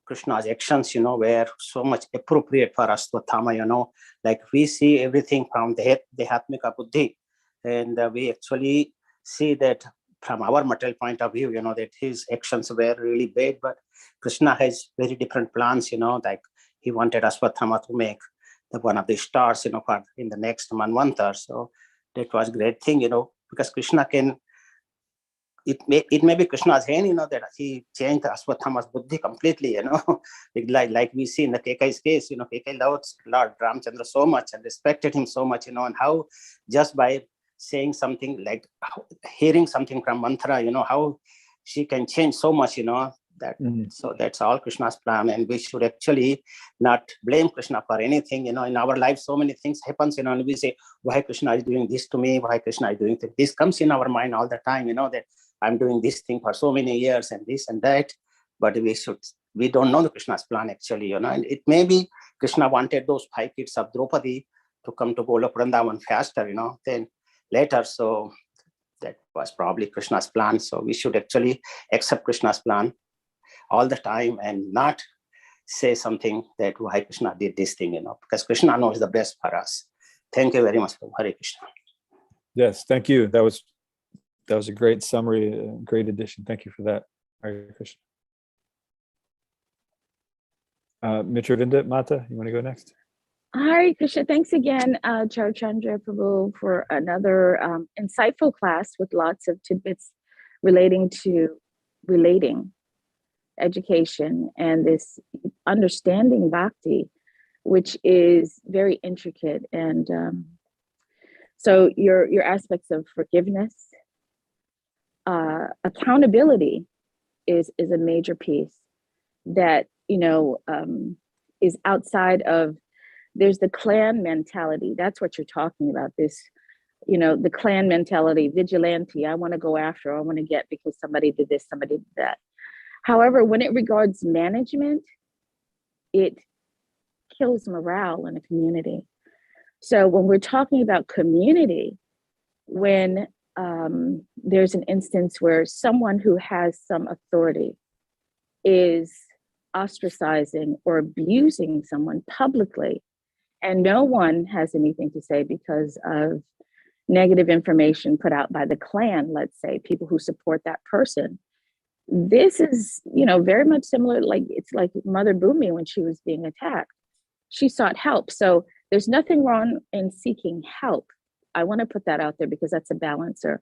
Krishna's actions, were so much appropriate for Asvatthama, like we see everything from the Dehatmika Buddhi. And we actually see that from our material point of view, that his actions were really bad, but Krishna has very different plans, like he wanted Asvatthama to make one of the stars, for in the next Manvanta. So that was a great thing, because Krishna can, it may be Krishna's hand, that he changed Asvatthama's buddhi completely, like we see in the Kekai's case, Kekai loved Lord Ramchandra so much and respected him so much, and how just by saying something, like hearing something from mantra, how she can change so much, that. So that's all Krishna's plan, and we should actually not blame Krishna for anything. In our life, so many things happens, and we say, why Krishna is doing this to me? Why Krishna is doing this? This comes in our mind all the time, that I'm doing this thing for so many years and this and that, but we don't know the Krishna's plan actually, and it may be Krishna wanted those 5 kids of Draupadi to come to Golok Vrindavan faster, than later. So that was probably Krishna's plan. So we should actually accept Krishna's plan all the time and not say something that why Krishna did this thing, because Krishna knows the best for us. Thank you very much, Hare Krishna. Yes, thank you. That was a great summary, a great addition. Thank you for that, Hare Krishna. Mitravinda, Mata, you want to go next? Hare Krishna. Thanks again, Carucandra Prabhu, for another insightful class with lots of tidbits relating education and this understanding bhakti, which is very intricate. And so your aspects of forgiveness, accountability is a major piece that is outside of, there's the clan mentality. That's what you're talking about. This, the clan mentality, vigilante. I want to go after, I want to get because somebody did this, somebody did that. However, when it regards management, it kills morale in a community. So when we're talking about community, when there's an instance where someone who has some authority is ostracizing or abusing someone publicly, and no one has anything to say because of negative information put out by the clan, let's say, people who support that person. This is, very much similar, it's like Mother Bhumi when she was being attacked. She sought help. So there's nothing wrong in seeking help. I want to put that out there because that's a balancer.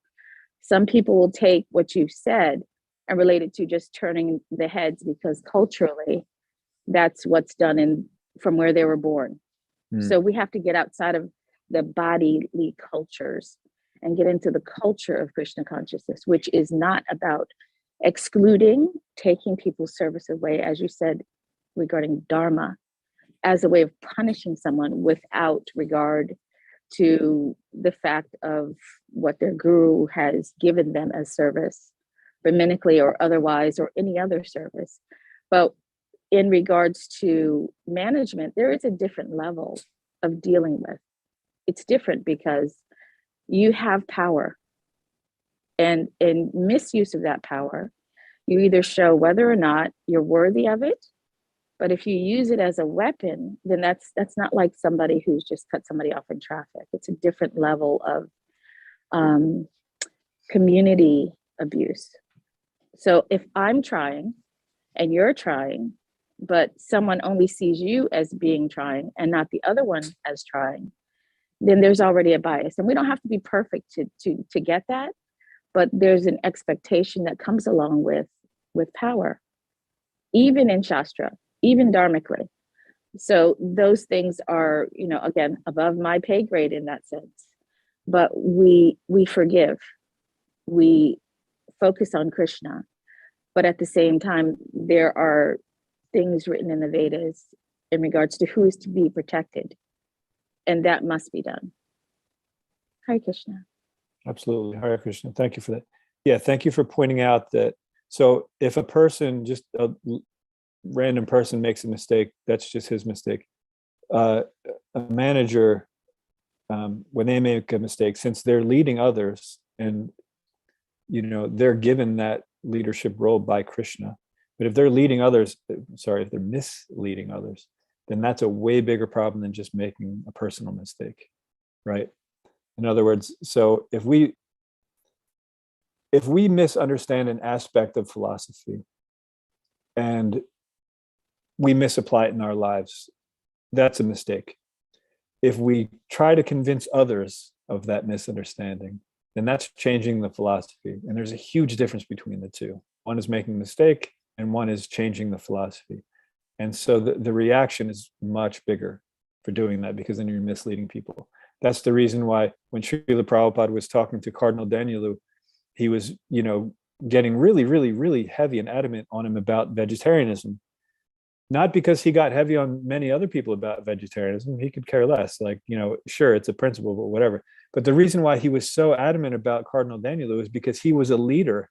Some people will take what you've said and relate it to just turning the heads because culturally, that's what's done from where they were born. So we have to get outside of the bodily cultures and get into the culture of Krishna consciousness, which is not about excluding, taking people's service away, as you said, regarding dharma, as a way of punishing someone without regard to the fact of what their guru has given them as service, brahminically or otherwise, or any other service. But in regards to management, there is a different level of dealing with. It's different because you have power, and in misuse of that power, you either show whether or not you're worthy of it. But if you use it as a weapon, then that's not like somebody who's just cut somebody off in traffic. It's a different level of community abuse. So if I'm trying and you're trying, but someone only sees you as being trying and not the other one as trying, then there's already a bias. And we don't have to be perfect to get that, but there's an expectation that comes along with power, even in Shastra, even dharmically. So those things are, again, above my pay grade in that sense. But we forgive, we focus on Krishna, but at the same time, there are things written in the Vedas in regards to who is to be protected, and that must be done. Hare Krishna. Absolutely. Hare Krishna. Thank you for that. Yeah, thank you for pointing out that. So if a person, just a random person, makes a mistake, that's just his mistake. A manager, when they make a mistake, since they're leading others and they're given that leadership role by Krishna, but if they're leading others, if they're misleading others, then that's a way bigger problem than just making a personal mistake, right? In other words, so if we misunderstand an aspect of philosophy and we misapply it in our lives, that's a mistake. If we try to convince others of that misunderstanding, then that's changing the philosophy. And there's a huge difference between the two. One is making a mistake and one is changing the philosophy. And so the reaction is much bigger for doing that, because then you're misleading people. That's the reason why when Srila Prabhupada was talking to Cardinal Danielu, he was, getting really, really, really heavy and adamant on him about vegetarianism. Not because he got heavy on many other people about vegetarianism. He could care less. Sure, it's a principle, but whatever. But the reason why he was so adamant about Cardinal Danielu is because he was a leader,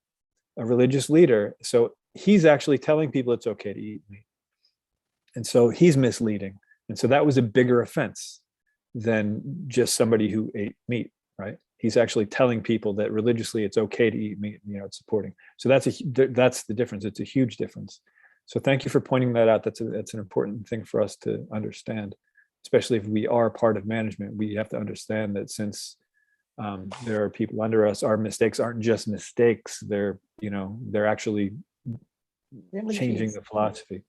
a religious leader. So he's actually telling people it's okay to eat meat. And so he's misleading. And so that was a bigger offense than just somebody who ate meat, right? He's actually telling people that religiously it's okay to eat meat, it's supporting. So that's the difference. It's a huge difference. So thank you for pointing that out. That's an important thing for us to understand, especially if we are part of management. We have to understand that since there are people under us, our mistakes aren't just mistakes. They're actually changing the philosophy.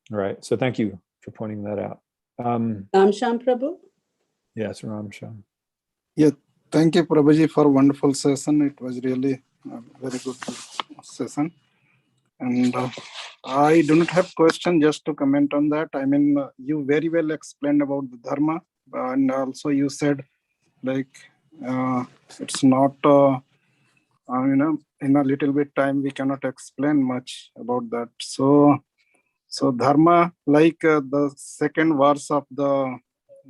Right. So thank you for pointing that out. Ramsham Prabhu? Yes, Ramsham. Yeah, thank you, Prabhuji, for a wonderful session. It was really a very good session. And I do not have question, just to comment on that. I mean, you very well explained about the dharma, and also you said it's not, in a little bit time we cannot explain much about that. So So dharma, like the second verse of the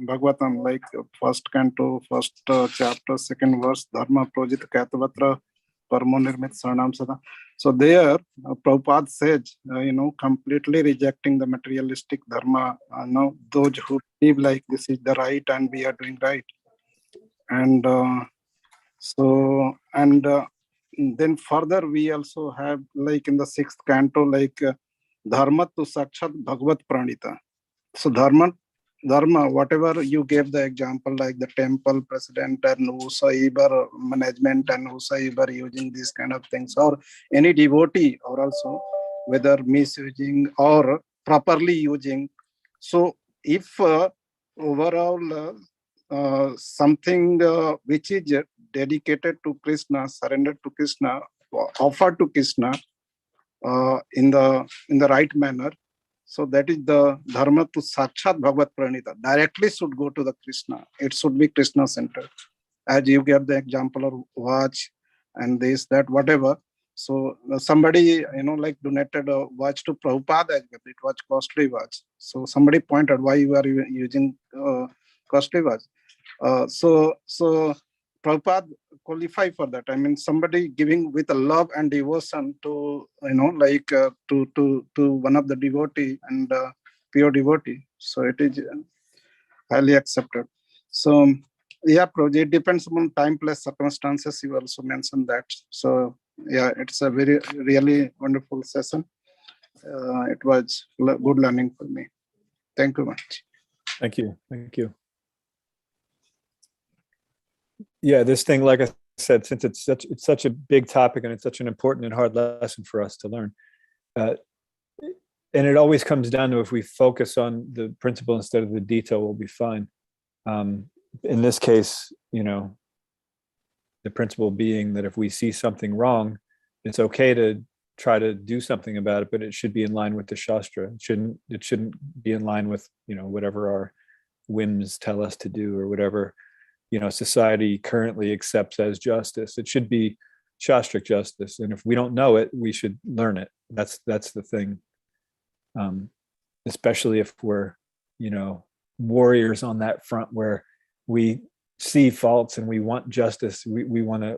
Bhagavatam, like first canto, first chapter, second verse, dharma projit katavatra parmo nirmit saranam sada. So there, Prabhupada says, completely rejecting the materialistic dharma, those who believe like this is the right and we are doing right. And then further we also have like in the sixth canto, like dharma tu sakshat bhagavat pranita. So dharma, whatever you gave the example, like the temple president and whosoever management and whosoever using these kind of things, or any devotee, or also whether misusing or properly using. So if overall something which is dedicated to Krishna, surrendered to Krishna, offered to Krishna in the right manner, so that is the dharma to sakshat bhagavat pranita, directly should go to the Krishna. It should be Krishna centered, as you gave the example of watch and this, that, whatever. So somebody like donated a watch to Prabhupada, it was costly watch. So somebody pointed why you are using costly watch. So Prabhupada qualify for that. I mean, somebody giving with a love and devotion to, to one of the devotee and pure devotee. So it is highly accepted. So yeah, Prabhuji, it depends on time, place, circumstances. You also mentioned that. So yeah, it's a very, really wonderful session. It was good learning for me. Thank you much. Thank you. Thank you. Yeah, this thing, like I said, since it's such a big topic and it's such an important and hard lesson for us to learn, and it always comes down to if we focus on the principle instead of the detail, we'll be fine. In this case, the principle being that if we see something wrong, it's okay to try to do something about it, but it should be in line with the Shastra. It shouldn't be in line with whatever our whims tell us to do, or whatever society currently accepts as justice. It should be Shastric justice, and if we don't know it, we should learn it. That's the thing. Especially if we're warriors on that front, where we see faults and we want justice. We want to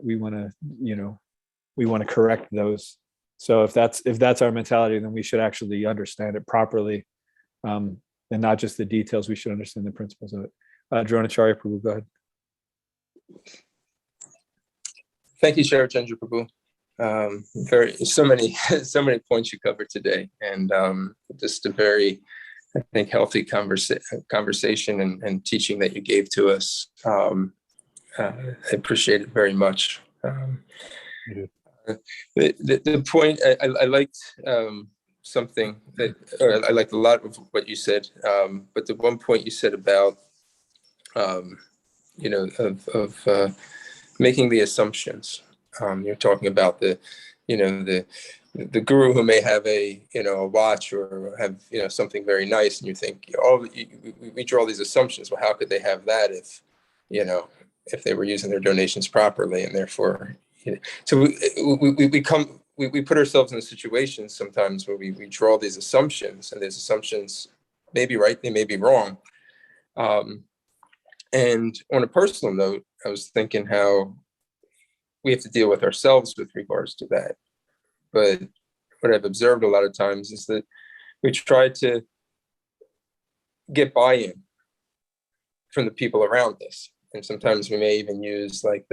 correct those. So if that's our mentality, then we should actually understand it properly, and not just the details. We should understand the principles of it. Dronacharya Prabhu, go ahead. Thank you, Sharachandra Prabhu. So many points you covered today, and just a very, I think, healthy conversation and teaching that you gave to us. I appreciate it very much. The point I liked something that, or I liked a lot of what you said, but the one point you said about making the assumptions. You're talking about the guru who may have a watch or have something very nice, and you think we draw these assumptions. Well, how could they have that if they were using their donations properly, and therefore so we put ourselves in situations sometimes where we draw these assumptions, and these assumptions may be right, they may be wrong. And on a personal note, I was thinking how we have to deal with ourselves with regards to that. But what I've observed a lot of times is that we try to get buy-in from the people around us. And sometimes we may even use I'm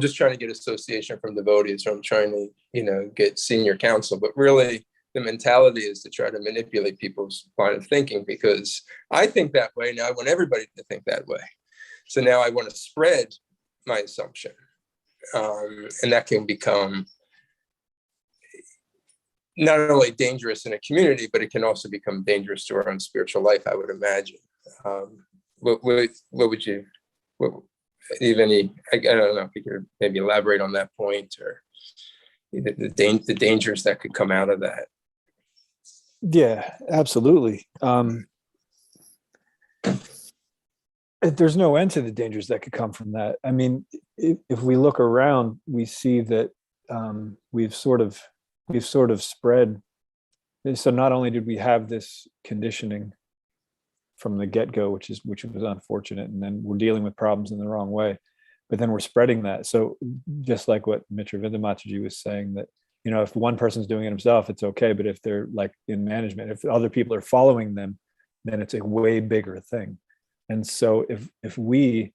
just trying to get association from devotees, or I'm trying to, get senior counsel. But really, the mentality is to try to manipulate people's line of thinking, because I think that way. Now I want everybody to think that way. So now I want to spread my assumption. And that can become not only dangerous in a community, but it can also become dangerous to our own spiritual life, I would imagine. What would you, do you have any, I don't know if you could maybe elaborate on that point, or the dangers that could come out of that? Yeah, absolutely. There's no end to the dangers that could come from that. I mean, if we look around, we see that we've sort of spread so not only did we have this conditioning from the get-go, which was unfortunate, and then we're dealing with problems in the wrong way, but then we're spreading that. So just like what Mitra Vindamataji was saying, that, you know, if one person's doing it himself, it's okay, but if they're like in management, if other people are following them, then it's a way bigger thing. And so if we,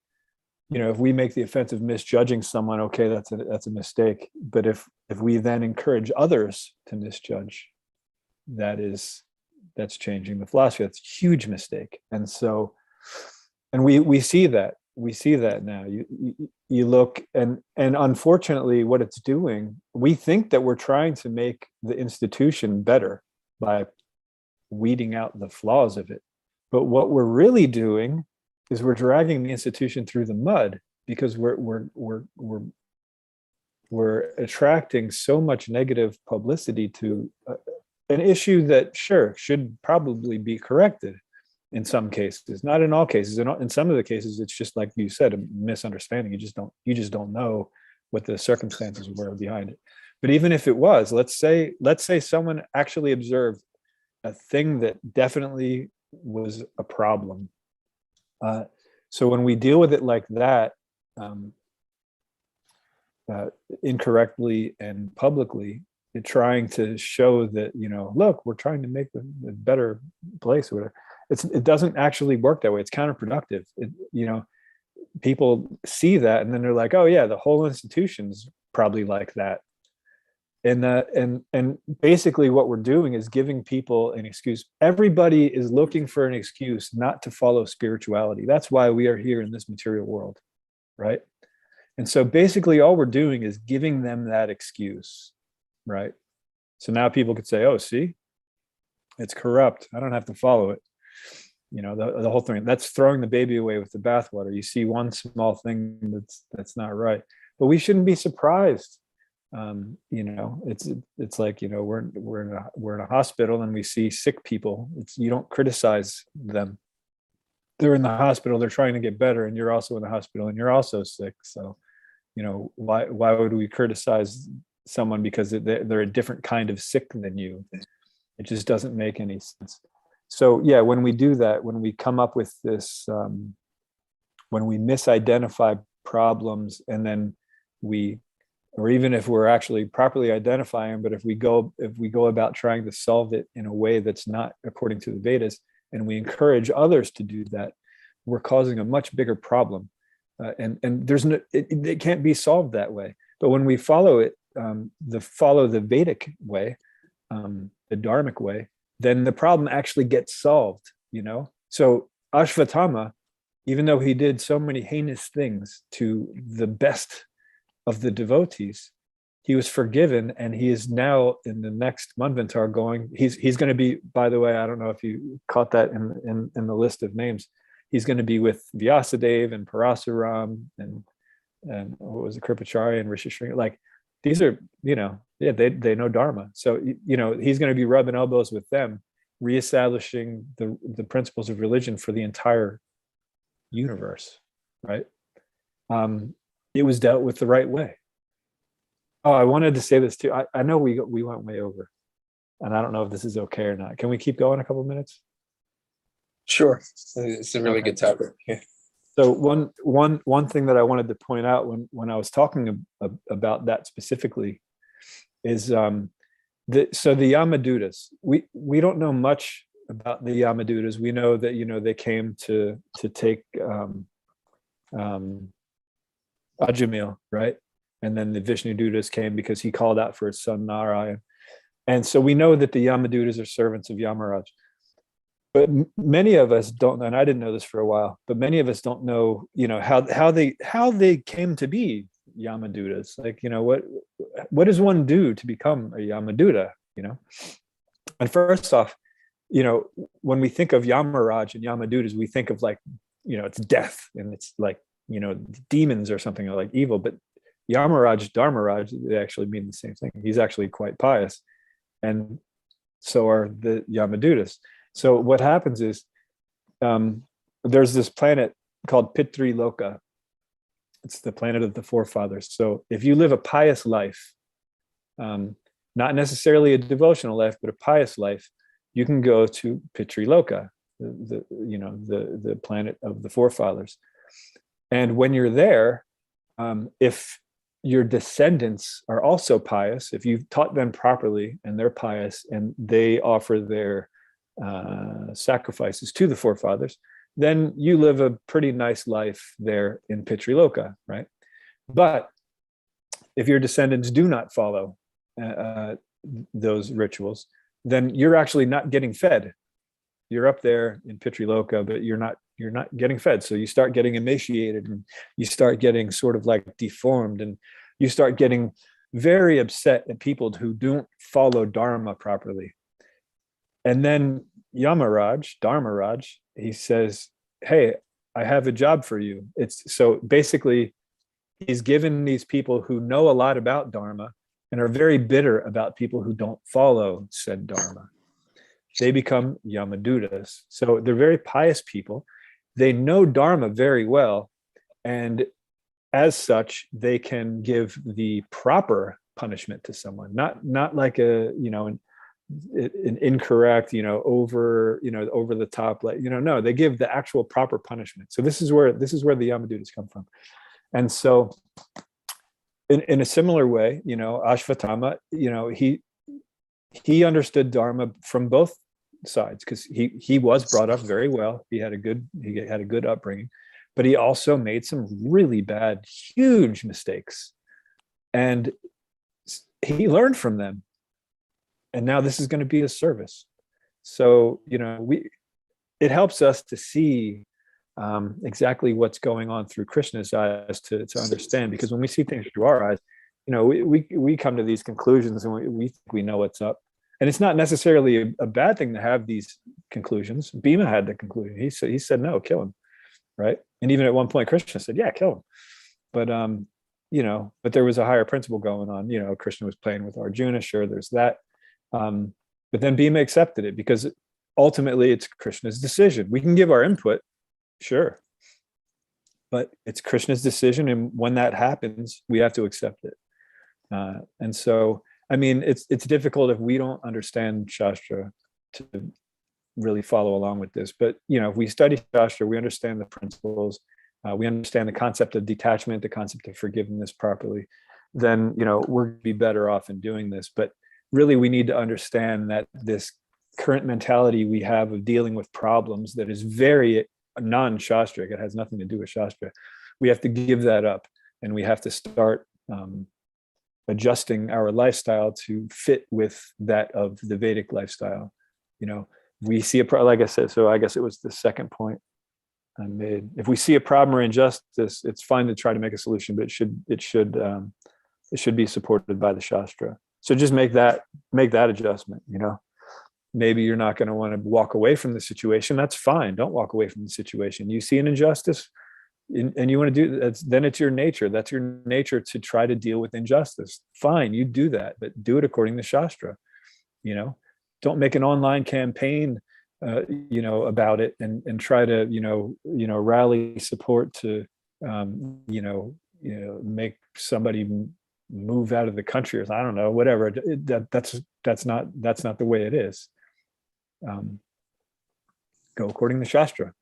you know, if we make the offense of misjudging someone, okay, that's a mistake. But if we then encourage others to misjudge, that's changing the philosophy. That's a huge mistake. And so, and we see that now. You look, and unfortunately what it's doing, we think that we're trying to make the institution better by weeding out the flaws of it. But what we're really doing is we're dragging the institution through the mud, because we're attracting so much negative publicity to an issue that sure should probably be corrected in some cases, not in all cases. In some of the cases, it's just like you said, a misunderstanding. You just don't know what the circumstances were behind it. But even if it was, let's say someone actually observed a thing that definitely was a problem. So when we deal with it like that, incorrectly and publicly, trying to show that, you know, look, we're trying to make a better place or whatever, it doesn't actually work that way. It's counterproductive. You know, people see that and then they're like, oh yeah, the whole institution's probably like that. And basically what we're doing is giving people an excuse. Everybody is looking for an excuse not to follow spirituality. That's why we are here in this material world, right? And so basically all we're doing is giving them that excuse, right? So now people could say, oh, see, it's corrupt, I don't have to follow it. You know, the whole thing, that's throwing the baby away with the bathwater. You see one small thing that's not right, but we shouldn't be surprised. You know, it's like, you know, we're in a hospital and we see sick people. You don't criticize them. They're in the hospital, they're trying to get better, and you're also in the hospital and you're also sick. So, you know, why would we criticize someone because they're a different kind of sick than you? It just doesn't make any sense. So yeah, when we do that, when we come up with this, when we misidentify problems, and then or even if we're actually properly identifying, but if we go about trying to solve it in a way that's not according to the Vedas, and we encourage others to do that, we're causing a much bigger problem. And there's no, it can't be solved that way. But when we follow it, follow the Vedic way, the Dharmic way, then the problem actually gets solved, you know? So Ashvatthama, even though he did so many heinous things to the best of the devotees, he was forgiven, and he is now in the next Manvantar going, he's going to be, by the way, I don't know if you caught that in the list of names, he's going to be with Vyasadeva and Parasuram and what was it, Kripacharya and Rishishri. Like, these are, you know, yeah, they know Dharma. So, you know, he's going to be rubbing elbows with them, reestablishing the principles of religion for the entire universe, right? It was dealt with the right way. Oh, I wanted to say this too. I know we went way over, and I don't know if this is okay or not. Can we keep going a couple minutes? Sure, it's a really good topic. Yeah. So one thing that I wanted to point out when I was talking about that specifically is so the Yamadutas. We don't know much about the Yamadutas. We know that, you know, they came to take Ajamil, right? And then the Vishnu Dutas came because he called out for his son Narayan. And so we know that the Yamadutas are servants of Yamaraj. But many of us don't, and I didn't know this for a while, but many of us don't know, you know, how they came to be Yamadutas. Like, you know, what does one do to become a Yamaduta, you know? And first off, you know, when we think of Yamaraj and Yamadutas, we think of, like, you know, it's death and it's like, you know, demons or something like evil. But Yamaraj, Dharmaraj, they actually mean the same thing. He's actually quite pious, and so are the Yamadutas. So what happens is there's this planet called Pitri Loka. It's the planet of the forefathers. So if you live a pious life, then not necessarily a devotional life, but a pious life, you can go to Pitriloka, the planet of the forefathers. And when you're there, if your descendants are also pious, if you've taught them properly and they're pious and they offer their sacrifices to the forefathers, then you live a pretty nice life there in Pitriloka, right? But if your descendants do not follow those rituals, then you're actually not getting fed. You're up there in Pitriloka, but you're not getting fed. So you start getting emaciated, and you start getting sort of like deformed, and you start getting very upset at people who don't follow Dharma properly. And then Dharmaraj, he says, hey, I have a job for you. So basically he's given these people who know a lot about Dharma and are very bitter about people who don't follow said Dharma. They become Yamadutas. So they're very pious people. They know Dharma very well. And as such, they can give the proper punishment to someone, not like an incorrect, over the top, no, they give the actual proper punishment. So this is where the Yamadutas come from. And so in a similar way, Ashvatthama, he understood Dharma from both sides, because he was brought up very well. He had a good upbringing, but he also made some really bad, huge mistakes, and he learned from them. And now this is going to be a service. So, it helps us to see exactly what's going on through Krishna's eyes to understand, because when we see things through our eyes, we come to these conclusions and we think we know what's up. And it's not necessarily a bad thing to have these conclusions. Bhima had the conclusion. He said, no, kill him. Right. And even at one point, Krishna said, yeah, kill him. But, but there was a higher principle going on. Krishna was playing with Arjuna. Sure, there's that. But then Bhima accepted it, because ultimately it's Krishna's decision. We can give our input, sure, but it's Krishna's decision. And when that happens, we have to accept it. And so, it's difficult if we don't understand Shastra to really follow along with this. But, if we study Shastra, we understand the principles, we understand the concept of detachment, the concept of forgiveness properly, then, we're going to be better off in doing this. But really, we need to understand that this current mentality we have of dealing with problems that is very non-Shastric, it has nothing to do with Shastra, we have to give that up, and we have to start adjusting our lifestyle to fit with that of the Vedic lifestyle. We see like I said, so I guess it was the second point I made. If we see a problem or injustice, it's fine to try to make a solution, but it should be supported by the Shastra. So just make that adjustment. Maybe you're not going to want to walk away from the situation. That's fine. Don't walk away from the situation. You see an injustice and you want to do that, then it's your nature. That's your nature to try to deal with injustice. Fine, you do that, but do it according to Shastra. Don't make an online campaign, about it and try to, rally support to, make somebody move out of the country, or I don't know, whatever. That's not the way it is. Go according to Shastra,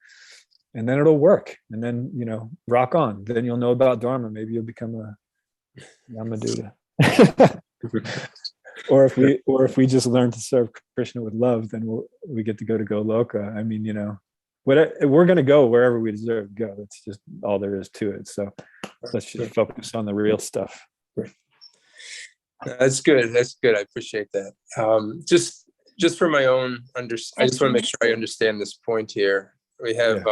and then it'll work. And then, rock on. Then you'll know about Dharma. Maybe you'll become a Yamaduta. Or if we just learn to serve Krishna with love, then we get to go to Goloka. We're going to go wherever we deserve to go. That's just all there is to it. So let's just focus on the real stuff. That's good. I appreciate that. Just for my own I just want to make sure I understand this point here. We have,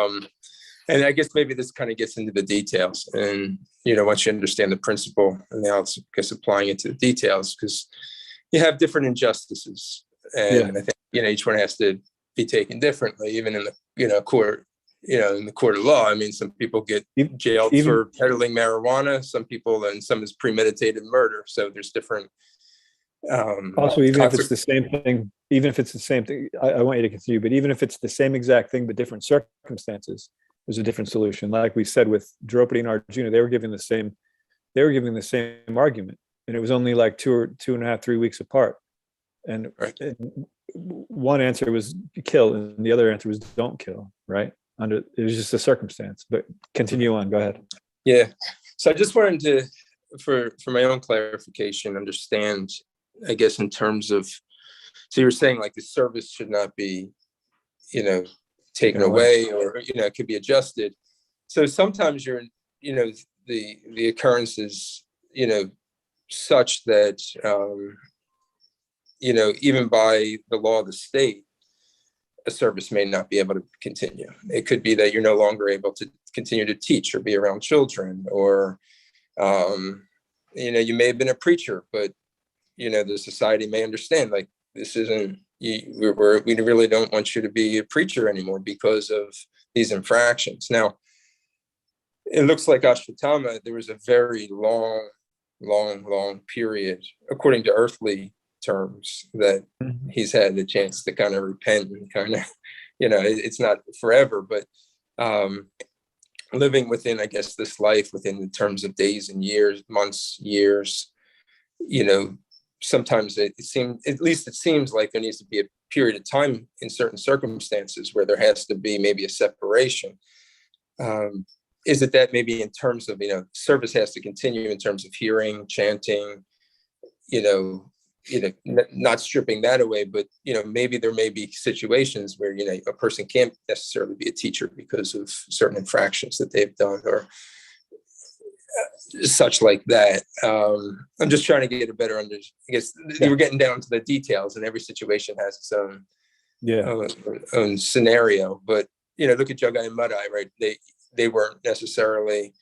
and I guess maybe this kind of gets into the details, and, once you understand the principle, and now it's, I guess, applying it to the details, because you have different injustices, and I think, each one has to be taken differently, even in the, court, in the court of law. Some people get jailed for peddling marijuana, some people, and some is premeditated murder. So there's different. Also, even if it's the same thing, I want you to continue, but even if it's the same exact thing, but different circumstances, there's a different solution. Like we said with Draupadi and Arjuna, they were giving the same argument. and it was only like 2.5, 3 weeks apart. And, Right. and one answer was kill, and the other answer was don't kill. Right? It was just a circumstance. But continue on. Go ahead. Yeah. So I just wanted to, for my own clarification, understand, I guess, in terms of, so you were saying like the service should not be, taken away, or, it could be adjusted. So sometimes the occurrence is, such that, even by the law of the state, a service may not be able to continue. It could be that you're no longer able to continue to teach or be around children, or, you may have been a preacher, but, the society may understand, like, this isn't, we really don't want you to be a preacher anymore because of these infractions. Now, it looks like Ashvatthama, there was a very long period, according to earthly terms, that he's had the chance to kind of repent and kind of, it's not forever, but living within, I guess, this life within the terms of days and years, months, years, sometimes it seems like there needs to be a period of time in certain circumstances where there has to be maybe a separation. Is it that maybe in terms of, service has to continue in terms of hearing, chanting, not stripping that away, but, maybe there may be situations where, a person can't necessarily be a teacher because of certain infractions that they've done, or such like that. I'm just trying to get a better understanding. I guess you were getting down to the details, and every situation has its own scenario. But, look at Jagai and Madai, right? They weren't necessarily,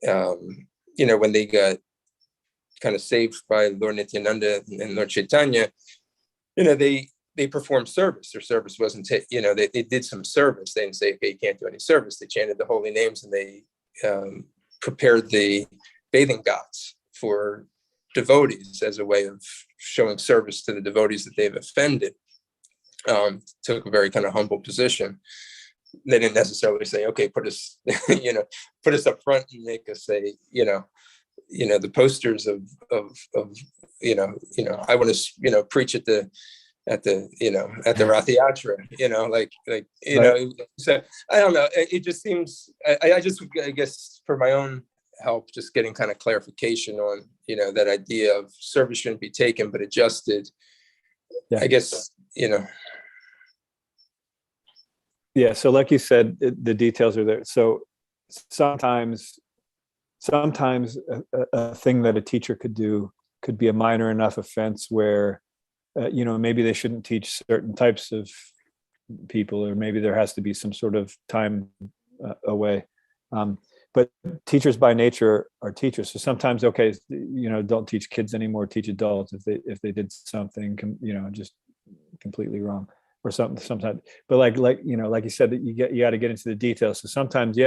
when they got kind of saved by Lord Nityananda and Lord Chaitanya, they performed service. Their service wasn't, they did some service. They didn't say, okay, you can't do any service. They chanted the holy names, and they prepared the bathing ghats for devotees as a way of showing service to the devotees that they've offended. Took a very kind of humble position. They didn't necessarily say, okay, put us up front and make us say, the posters of I want to, preach at the Rath Yatra, so I don't know. It just seems, I guess for my own help, just getting kind of clarification on, that idea of service shouldn't be taken, but adjusted. I guess, Yeah. So like you said, the details are there. So sometimes a thing that a teacher could do could be a minor enough offense where, maybe they shouldn't teach certain types of people, or maybe there has to be some sort of time away. But teachers by nature are teachers. So sometimes, okay, don't teach kids anymore, teach adults if they did something, just completely wrong or something sometimes. But like you said, that you got to get into the details. So sometimes,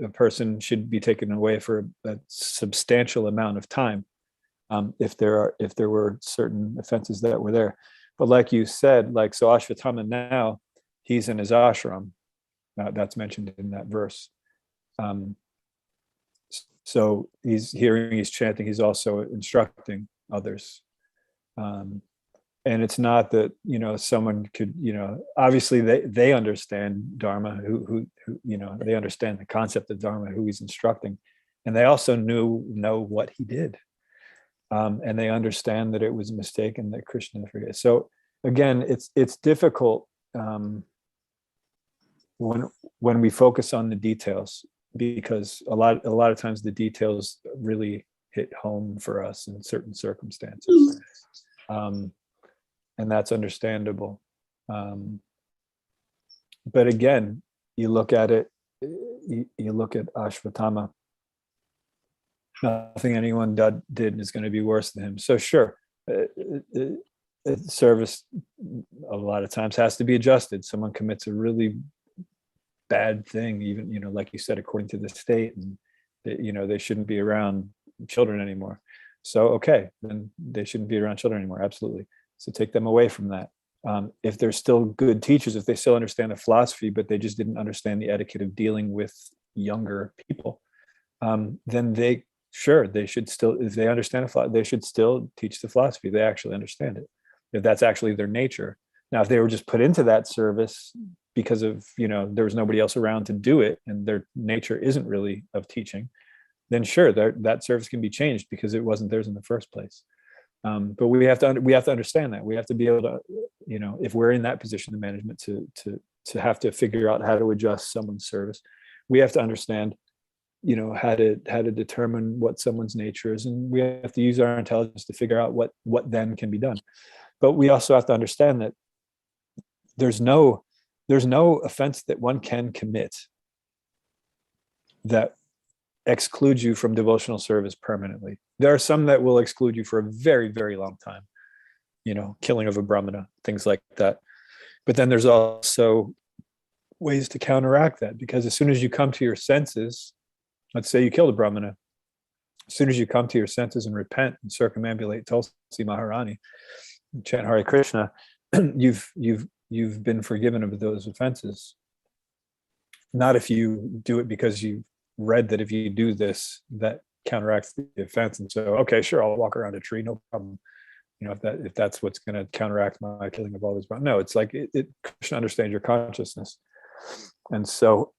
a person should be taken away for a substantial amount of time, if there were certain offenses that were there. But like you said, so Ashvatthama now, he's in his ashram. That's mentioned in that verse. So he's hearing, he's chanting, he's also instructing others. And it's not that, someone could, obviously they understand Dharma, who they understand the concept of Dharma, who he's instructing. And they also know what he did. And they understand that it was a mistake and that Krishna forgave. So again, it's difficult when we focus on the details, because a lot of times the details really hit home for us in certain circumstances. And that's understandable. But again, you look at it, you look at Ashvatthama, nothing anyone did is going to be worse than him. So sure, service a lot of times has to be adjusted. Someone commits a really bad thing, even, like you said, according to the state, and they shouldn't be around children anymore. So, okay, then they shouldn't be around children anymore. Absolutely. So take them away from that. If they're still good teachers, if they still understand the philosophy, but they just didn't understand the etiquette of dealing with younger people, then they sure, they should still, if they understand they should still teach the philosophy. They actually understand it, if that's actually their nature. Now, if they were just put into that service because of, there was nobody else around to do it, and their nature isn't really of teaching, then sure, that service can be changed because it wasn't theirs in the first place. But we have to understand that. We have to be able to, if we're in that position of management, to have to figure out how to adjust someone's service, we have to understand, how to determine what someone's nature is, and we have to use our intelligence to figure out what then can be done. But we also have to understand that there's no offense that one can commit that excludes you from devotional service permanently. There are some that will exclude you for a very, very long time, killing of a brahmana, things like that. But then there's also ways to counteract that, because as soon as you come to your senses, let's say you killed a brahmana, as soon as you come to your senses and repent and circumambulate Tulsi Maharani, and chant Hare Krishna, you've been forgiven of those offenses. Not if you do it because you read that if you do this, that counteracts the offense, and so, okay, sure, I'll walk around a tree, no problem. If that's what's going to counteract my killing of all this. No, it's like Krishna understands your consciousness, and so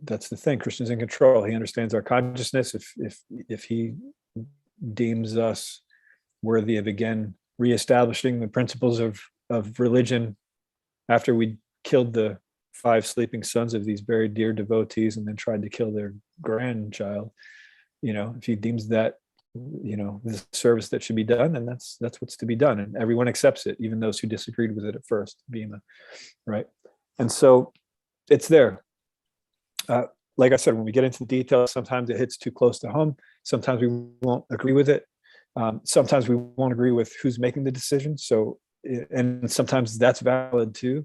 that's the thing. Krishna's in control. He understands our consciousness. If he deems us worthy of again reestablishing the principles of religion after we killed the 5 sleeping sons of these very dear devotees and then tried to kill their grandchild, if he deems that the service that should be done, then that's what's to be done, and everyone accepts it, even those who disagreed with it at first, Bhima, right? And so it's there. Like I said, when we get into the details, sometimes it hits too close to home. Sometimes we won't agree with it. Sometimes we won't agree with who's making the decision. So, and sometimes that's valid too.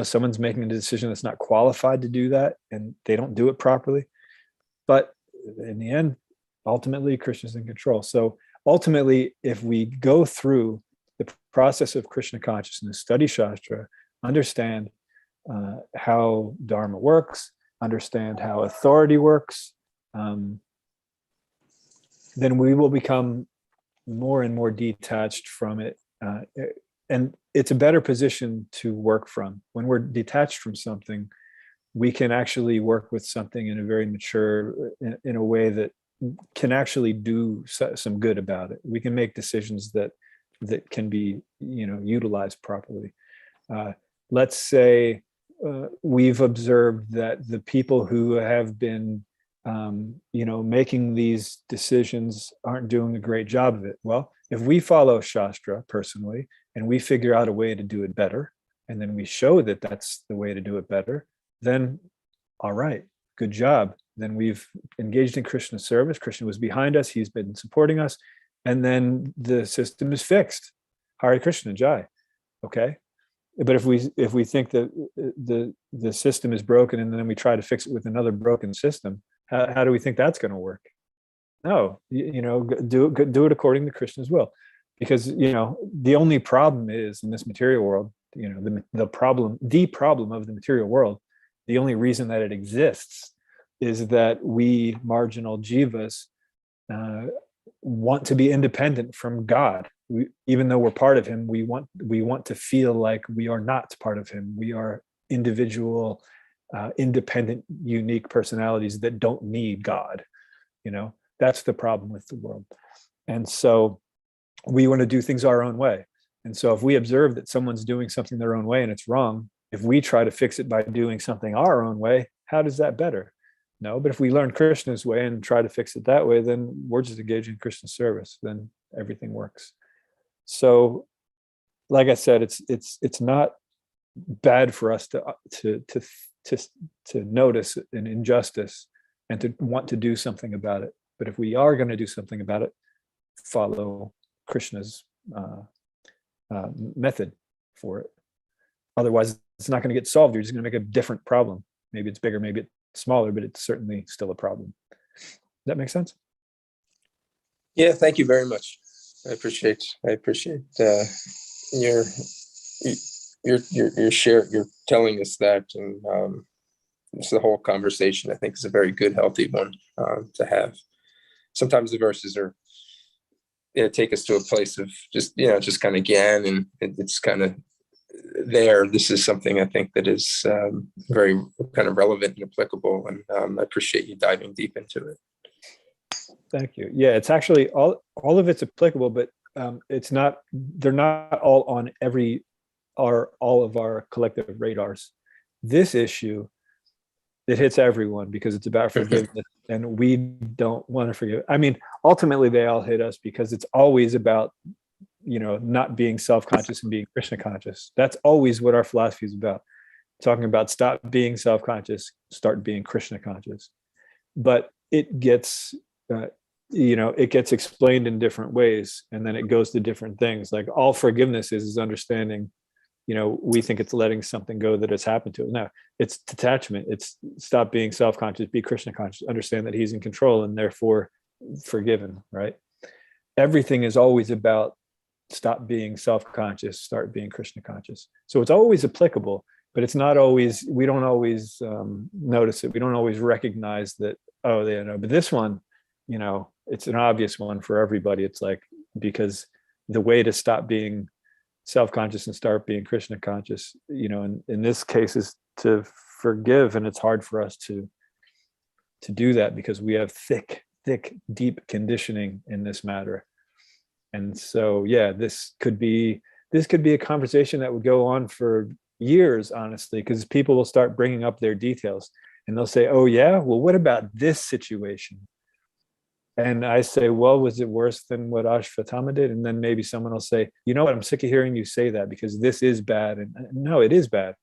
Someone's making a decision that's not qualified to do that, and they don't do it properly. But in the end, ultimately, Krishna's in control. So ultimately, if we go through the process of Krishna consciousness, study Shastra, understand how Dharma works, understand how authority works, then we will become more and more detached from it. And it's a better position to work from. When we're detached from something, we can actually work with something in a very mature, in a way that can actually do some good about it. We can make decisions that can be, utilized properly. Let's say we've observed that the people who have been, making these decisions aren't doing a great job of it. Well, if we follow Shastra personally, and we figure out a way to do it better, and then we show that that's the way to do it better, then all right, good job. Then we've engaged in Krishna service. Krishna was behind us. He's been supporting us. And then the system is fixed. Hare Krishna, Jai. Okay. But if we think that the system is broken and then we try to fix it with another broken system, how do we think that's going to work? No, do it according to Krishna's will. Because, the only problem is in this material world, the problem of the material world, the only reason that it exists is that we marginal jivas want to be independent from God. Even though we're part of him, we want to feel like we are not part of him. We are individual, independent, unique personalities that don't need God. That's the problem with the world. And so we want to do things our own way. And so if we observe that someone's doing something their own way and it's wrong, if we try to fix it by doing something our own way, how does that better? No, but if we learn Krishna's way and try to fix it that way, then we're just engaging in Krishna's service. Then everything works. So, like I said, it's not bad for us to notice an injustice and to want to do something about it. But if we are going to do something about it, follow Krishna's method for it. Otherwise, it's not going to get solved. You're just going to make a different problem. Maybe it's bigger, maybe it's smaller, but it's certainly still a problem. Does that make sense? Yeah, thank you very much. I appreciate your share. You're telling us that, and It's the whole conversation, I think, is a very good, healthy one to have. Sometimes the verses are, take us to a place of just kind of gyan, and it's kind of there. This is something I think that is very kind of relevant and applicable, and I appreciate you diving deep into it. Thank you. Yeah, it's actually all of it's applicable, but it's not. They're not all on all of our collective radars. This issue, it hits everyone because it's about forgiveness, and we don't want to forgive. I mean, ultimately, they all hit us because it's always about, not being self-conscious and being Krishna conscious. That's always what our philosophy is about. Talking about stop being self-conscious, start being Krishna conscious. But it gets, it gets explained in different ways, and then it goes to different things. Like all forgiveness is understanding. We think it's letting something go that has happened to us. No, it's detachment. It's stop being self-conscious, be Krishna conscious, understand that he's in control and therefore forgiven, right? Everything is always about stop being self-conscious, start being Krishna conscious. So it's always applicable, but it's not always, we don't always notice it. We don't always recognize that, but this one, it's an obvious one for everybody. It's like, because the way to stop being self-conscious and start being Krishna conscious, in this case is to forgive. And it's hard for us to do that because we have thick, deep conditioning in this matter. And so, this could be a conversation that would go on for years, honestly, because people will start bringing up their details and they'll say, oh yeah, well, what about this situation? And I say, well, was it worse than what Ashvatthama did? And then maybe someone will say, you know what, I'm sick of hearing you say that because this is bad. And no, it is bad.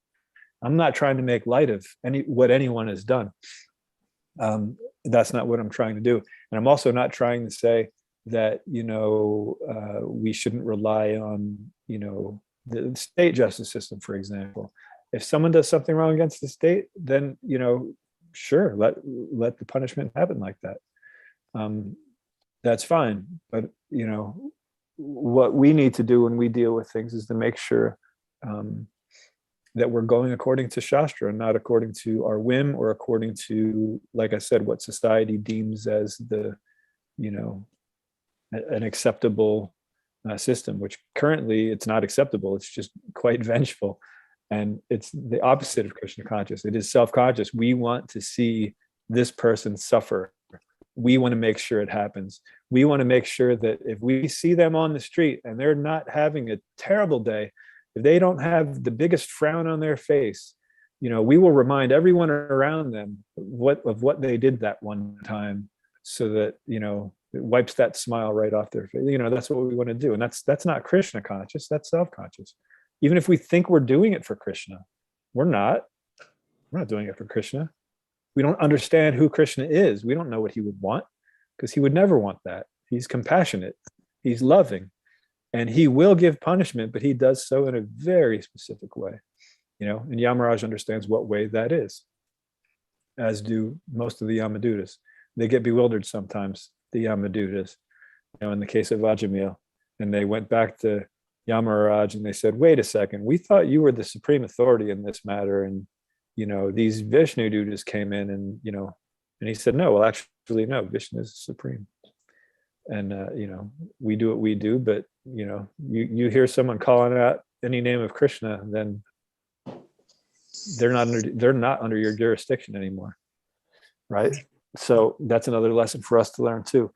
I'm not trying to make light of what anyone has done. That's not what I'm trying to do. And I'm also not trying to say that, we shouldn't rely on, the state justice system, for example. If someone does something wrong against the state, then, sure, let the punishment happen like that. That's fine. But, what we need to do when we deal with things is to make sure that we're going according to Shastra and not according to our whim or according to, like I said, what society deems as the, an acceptable system, which currently it's not acceptable. It's just quite vengeful. And it's the opposite of Krishna conscious. It is self-conscious. We want to see this person suffer. We want to make sure it happens. We want to make sure that if we see them on the street and they're not having a terrible day, if they don't have the biggest frown on their face, we will remind everyone around them of what they did that one time, so that, it wipes that smile right off their face. That's what we want to do. And that's not Krishna conscious, that's self-conscious. Even if we think we're doing it for Krishna, we're not doing it for Krishna. We don't understand who Krishna is. We don't know what he would want, because he would never want that. He's compassionate, he's loving, and he will give punishment, but he does so in a very specific way. And Yamaraj understands what way that is, as do most of the Yamadutas. They get bewildered sometimes, the Yamadutas, in the case of Ajamil. And they went back to Yamaraj and they said, wait a second, we thought you were the supreme authority in this matter. And these Vishnu dutas came in and, and he said, no, well, actually, no, Vishnu is supreme. And, we do what we do, but, you hear someone calling out any name of Krishna, then they're not under your jurisdiction anymore. Right. So that's another lesson for us to learn too.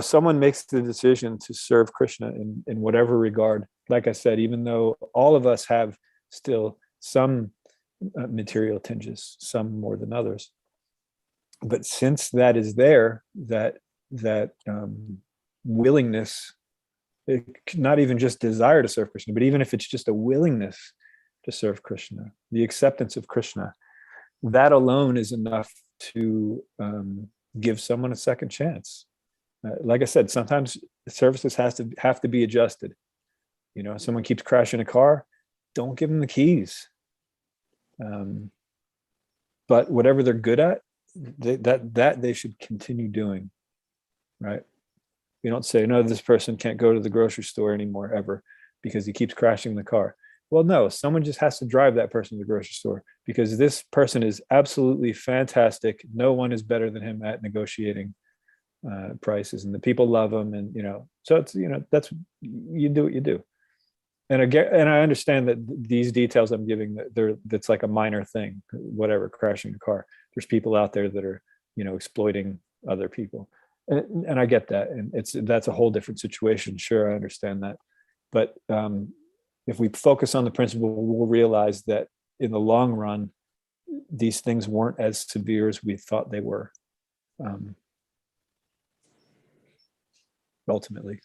Someone makes the decision to serve Krishna in whatever regard. Like I said, even though all of us have still some material tinges, some more than others, but since that is there, that willingness, not even just desire to serve Krishna, but even if it's just a willingness to serve Krishna, the acceptance of Krishna, that alone is enough to give someone a second chance. Like I said, sometimes services have to be adjusted. Someone keeps crashing a car, don't give them the keys. But whatever they're good at, that they should continue doing, right? You don't say, no, this person can't go to the grocery store anymore ever because he keeps crashing the car. Well, no, someone just has to drive that person to the grocery store because this person is absolutely fantastic. No one is better than him at negotiating prices, and the people love him. And, so it's, that's, you do what you do. And I understand that these details I'm giving, that's like a minor thing, whatever, crashing a car. There's people out there that are, exploiting other people. And I get that. And that's a whole different situation. Sure, I understand that. But if we focus on the principle, we'll realize that in the long run, these things weren't as severe as we thought they were. Ultimately.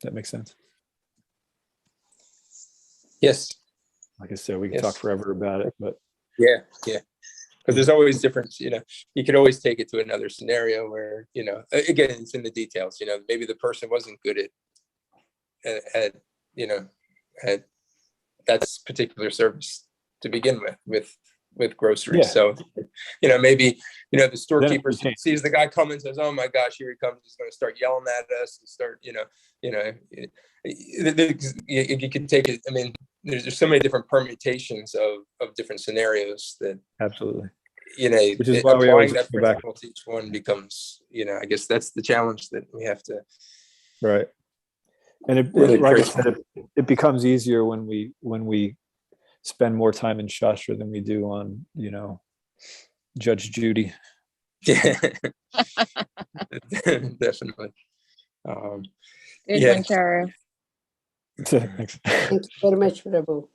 That makes sense. Yes. Like I said, we can Yes. talk forever about it, but Yeah. Because there's always difference, you could always take it to another scenario where, again, it's in the details, maybe the person wasn't good at that particular service to begin with groceries. Yeah. So, maybe, the storekeeper Then it sees the guy come and says, oh my gosh, here he comes. He's going to start yelling at us and start, you can take it. I mean, there's so many different permutations of different scenarios that absolutely. Which is why we always applying that go back. principle to each one becomes, I guess that's the challenge that we have to. Right. And it Really like I crazy. said, it becomes easier when we spend more time in Shastra than we do on, Judge Judy. Yeah, definitely. Good Yeah. one, Chara. Thanks. Thank you very much, Prabhu.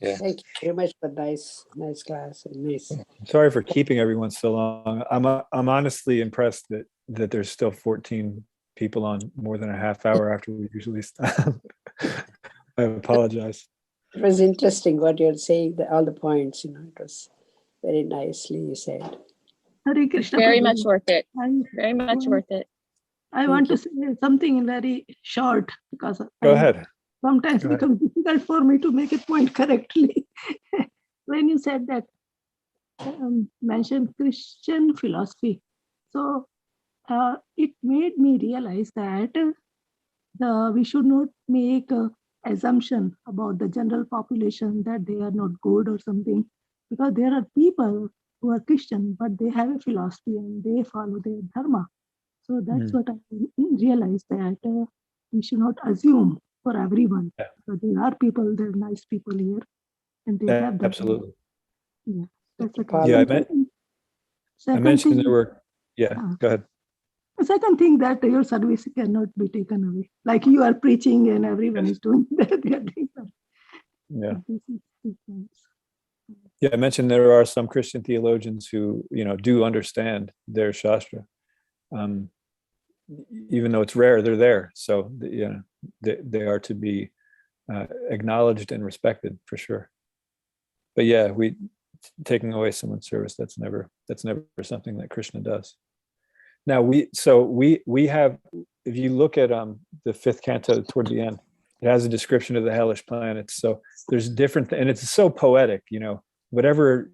Yeah. Thank you very much for nice class and nice. Sorry for keeping everyone so long. I'm honestly impressed that there's still 14 people on more than a half hour after we usually stop. I apologize. It was interesting what you're saying, all the points, it was very nicely you said. Hare Krishna. Very Prabhu. much worth it. I- Very much worth it. I want to say something very short because Go ahead. sometimes Go ahead. becomes difficult for me to make a point correctly. When you said that, mentioned Christian philosophy, so it made me realize that we should not make assumption about the general population that they are not good or something, because there are people who are Christian but they have a philosophy and they follow their dharma. So that's what I realized, that we should not assume for everyone. Yeah. So there are people, there are nice people here, and they have that. Absolutely. Yeah, that's the Follow. Yeah, I second mentioned thing. there were. Yeah, go ahead. The second thing, that your service cannot be taken away. Like you are preaching and everyone Yes. is doing that. They are doing that. Yeah. This is different. Yeah, I mentioned there are some Christian theologians who, do understand their Shastra. Even though it's rare, they're there. So, they are to be acknowledged and respected for sure. But yeah, taking away someone's service, that's never something that Krishna does. Now we have, if you look at the 5th canto toward the end, it has a description of the hellish planets. So there's different, and it's so poetic, whatever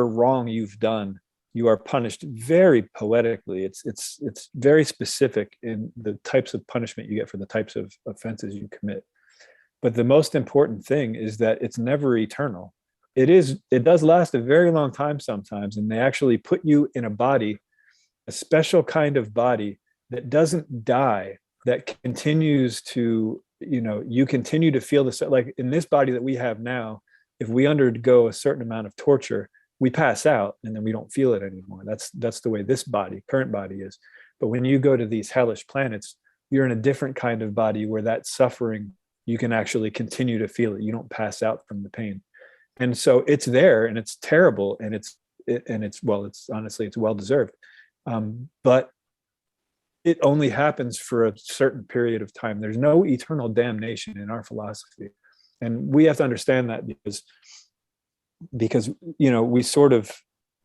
wrong you've done, you are punished very poetically. It's very specific in the types of punishment you get for the types of offenses you commit. But the most important thing is that it's never eternal. It does last a very long time sometimes, and they actually put you in a body, a special kind of body that doesn't die, that continues to, you continue to feel this, like in this body that we have now, if we undergo a certain amount of torture, we pass out and then we don't feel it anymore. That's the way this current body is. But when you go to these hellish planets, you're in a different kind of body where that suffering, you can actually continue to feel it. You don't pass out from the pain. And so it's there and it's terrible, and it's honestly, it's well-deserved. But it only happens for a certain period of time. There's no eternal damnation in our philosophy. And we have to understand that because we sort of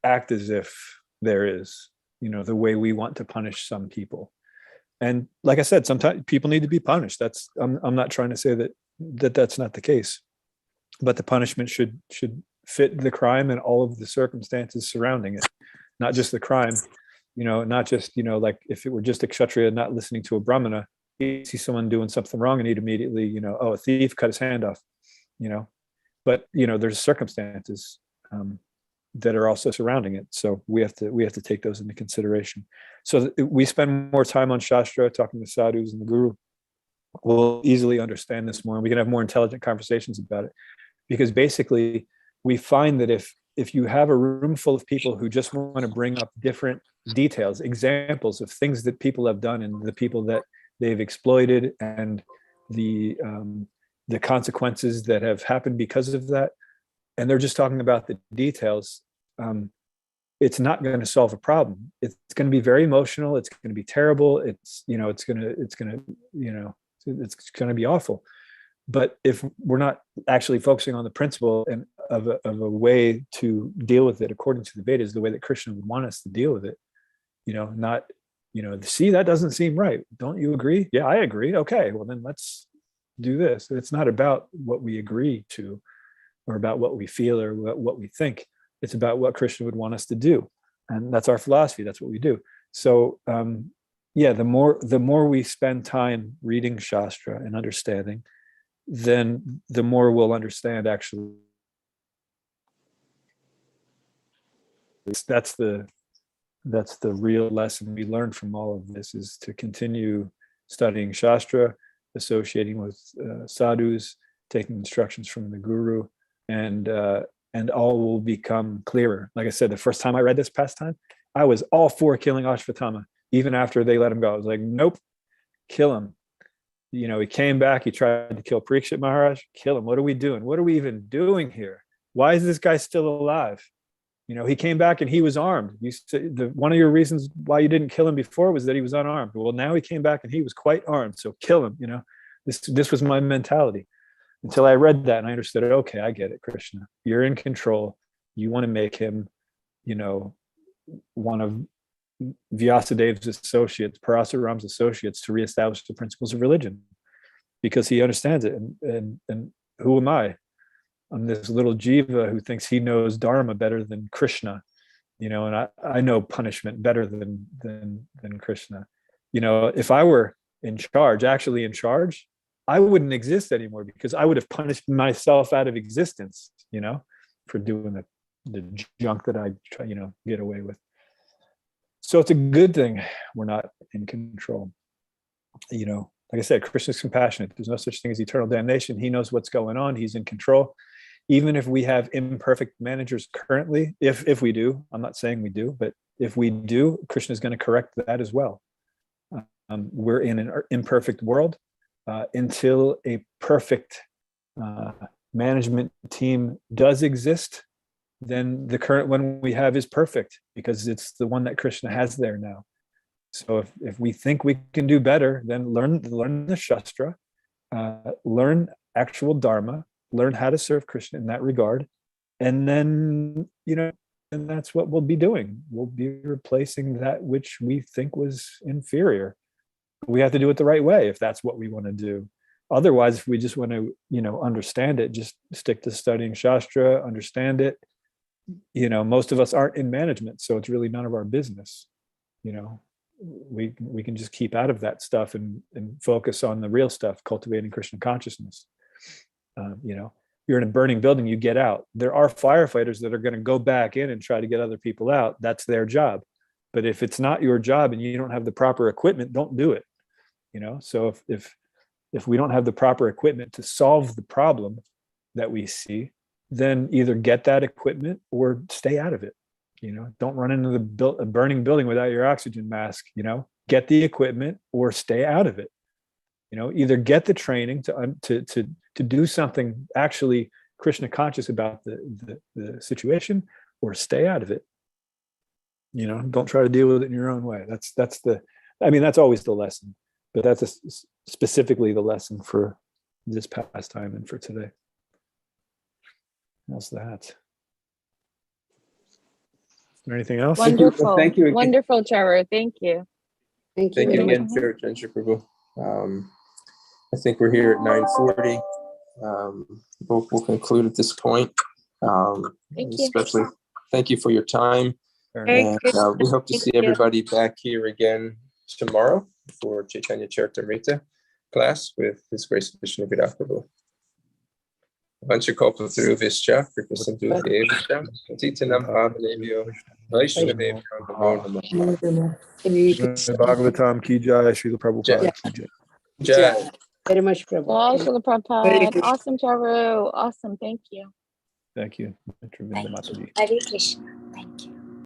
act as if there is, the way we want to punish some people. And like I said, sometimes people need to be punished. I'm not trying to say that's not the case, but the punishment should fit the crime and all of the circumstances surrounding it, not just the crime, not just, like if it were just a kshatriya not listening to a brahmana, he'd see someone doing something wrong and he'd immediately, oh, a thief cut his hand off, but there's circumstances that are also surrounding it. So we have to take those into consideration. So we spend more time on Shastra, talking to sadhus and the guru. We'll easily understand this more, and we can have more intelligent conversations about it. Because basically, we find that if you have a room full of people who just want to bring up different details, examples of things that people have done and the people that they've exploited and the consequences that have happened because of that, and they're just talking about the details, it's not going to solve a problem. It's going to be very emotional. It's going to be terrible. It's going to be awful. But if we're not actually focusing on the principle and of a way to deal with it according to the Vedas, the way that Krishna would want us to deal with it, not, see, that doesn't seem right. Don't you agree? Yeah, I agree. Okay, well then let's do this. It's not about what we agree to or about what we feel or what we think. It's about what Krishna would want us to do. And that's our philosophy. That's what we do. So the more we spend time reading Shastra and understanding, then the more we'll understand actually. That's the real lesson we learn from all of this, is to continue studying Shastra, associating with sadhus, taking instructions from the guru, and all will become clearer. Like I said, the first time I read this pastime, I was all for killing Ashvatthama. Even after they let him go, I was like, nope, kill him. He came back, he tried to kill Parikshit Maharaj, kill him. What are we doing? What are we even doing here? Why is this guy still alive? He came back and he was armed. One of your reasons why you didn't kill him before was that he was unarmed. Well, now he came back and he was quite armed, so kill him. This was my mentality until I read that and I understood it. Okay, I get it, Krishna. You're in control. You want to make him, one of Vyasadev's associates, Parasuram's associates, to reestablish the principles of religion, because he understands it. And who am I? I'm this little jiva who thinks he knows Dharma better than Krishna, and I know punishment better than Krishna. If I were actually in charge, I wouldn't exist anymore, because I would have punished myself out of existence, for doing the junk that I try, get away with. So it's a good thing we're not in control. Like I said, Krishna's compassionate. There's no such thing as eternal damnation. He knows what's going on. He's in control. Even if we have imperfect managers currently, if we do, I'm not saying we do, but if we do, Krishna is going to correct that as well. We're in an imperfect world until a perfect management team does exist. Then the current one we have is perfect, because it's the one that Krishna has there now. So if we think we can do better, then learn the Shastra, learn actual Dharma, learn how to serve Krishna in that regard, and then and that's what we'll be doing. We'll be replacing that which we think was inferior. We have to do it the right way if that's what we want to do. Otherwise, if we just want to understand it, just stick to studying Shastra, understand it. Most of us aren't in management, so it's really none of our business. We can just keep out of that stuff and focus on the real stuff, cultivating Krishna consciousness. You're in a burning building, you get out. There are firefighters that are going to go back in and try to get other people out. That's their job. But if it's not your job and you don't have the proper equipment, don't do it. So if we don't have the proper equipment to solve the problem that we see, then either get that equipment or stay out of it. Don't run into a burning building without your oxygen mask. Get the equipment or stay out of it. Either get the training to do something actually Krishna conscious about the situation, or stay out of it. Don't try to deal with it in your own way. That's always the lesson, but that's specifically the lesson for this pastime and for today. How's that? Is there anything else? Wonderful. Thank you again. Wonderful, Trevor. Thank you. Thank Thank you you. again, Carucandra Prabhu. I think we're here at 9:40. We'll conclude at this point. Thank you. Especially thank you for your time. Very And good. we hope to see Thank you. everybody back here again tomorrow. for Chaitanya Charitamrita class with His Grace Vishnu Prabhu. Vanchakalpatarubhyascha Kripasindhubhyevascha Patitanam Pavanebhyo Vaishnavebhyo Namo Namaha. Bhagavatam ki jai, Srila Prabhupada ki jai. Jai. Very much, Prabhu. Oh, Srila Very Prabhupada. good. Awesome, Charu. Awesome. Thank you. Thank you. Mitravinda Mataji. Hare Krishna.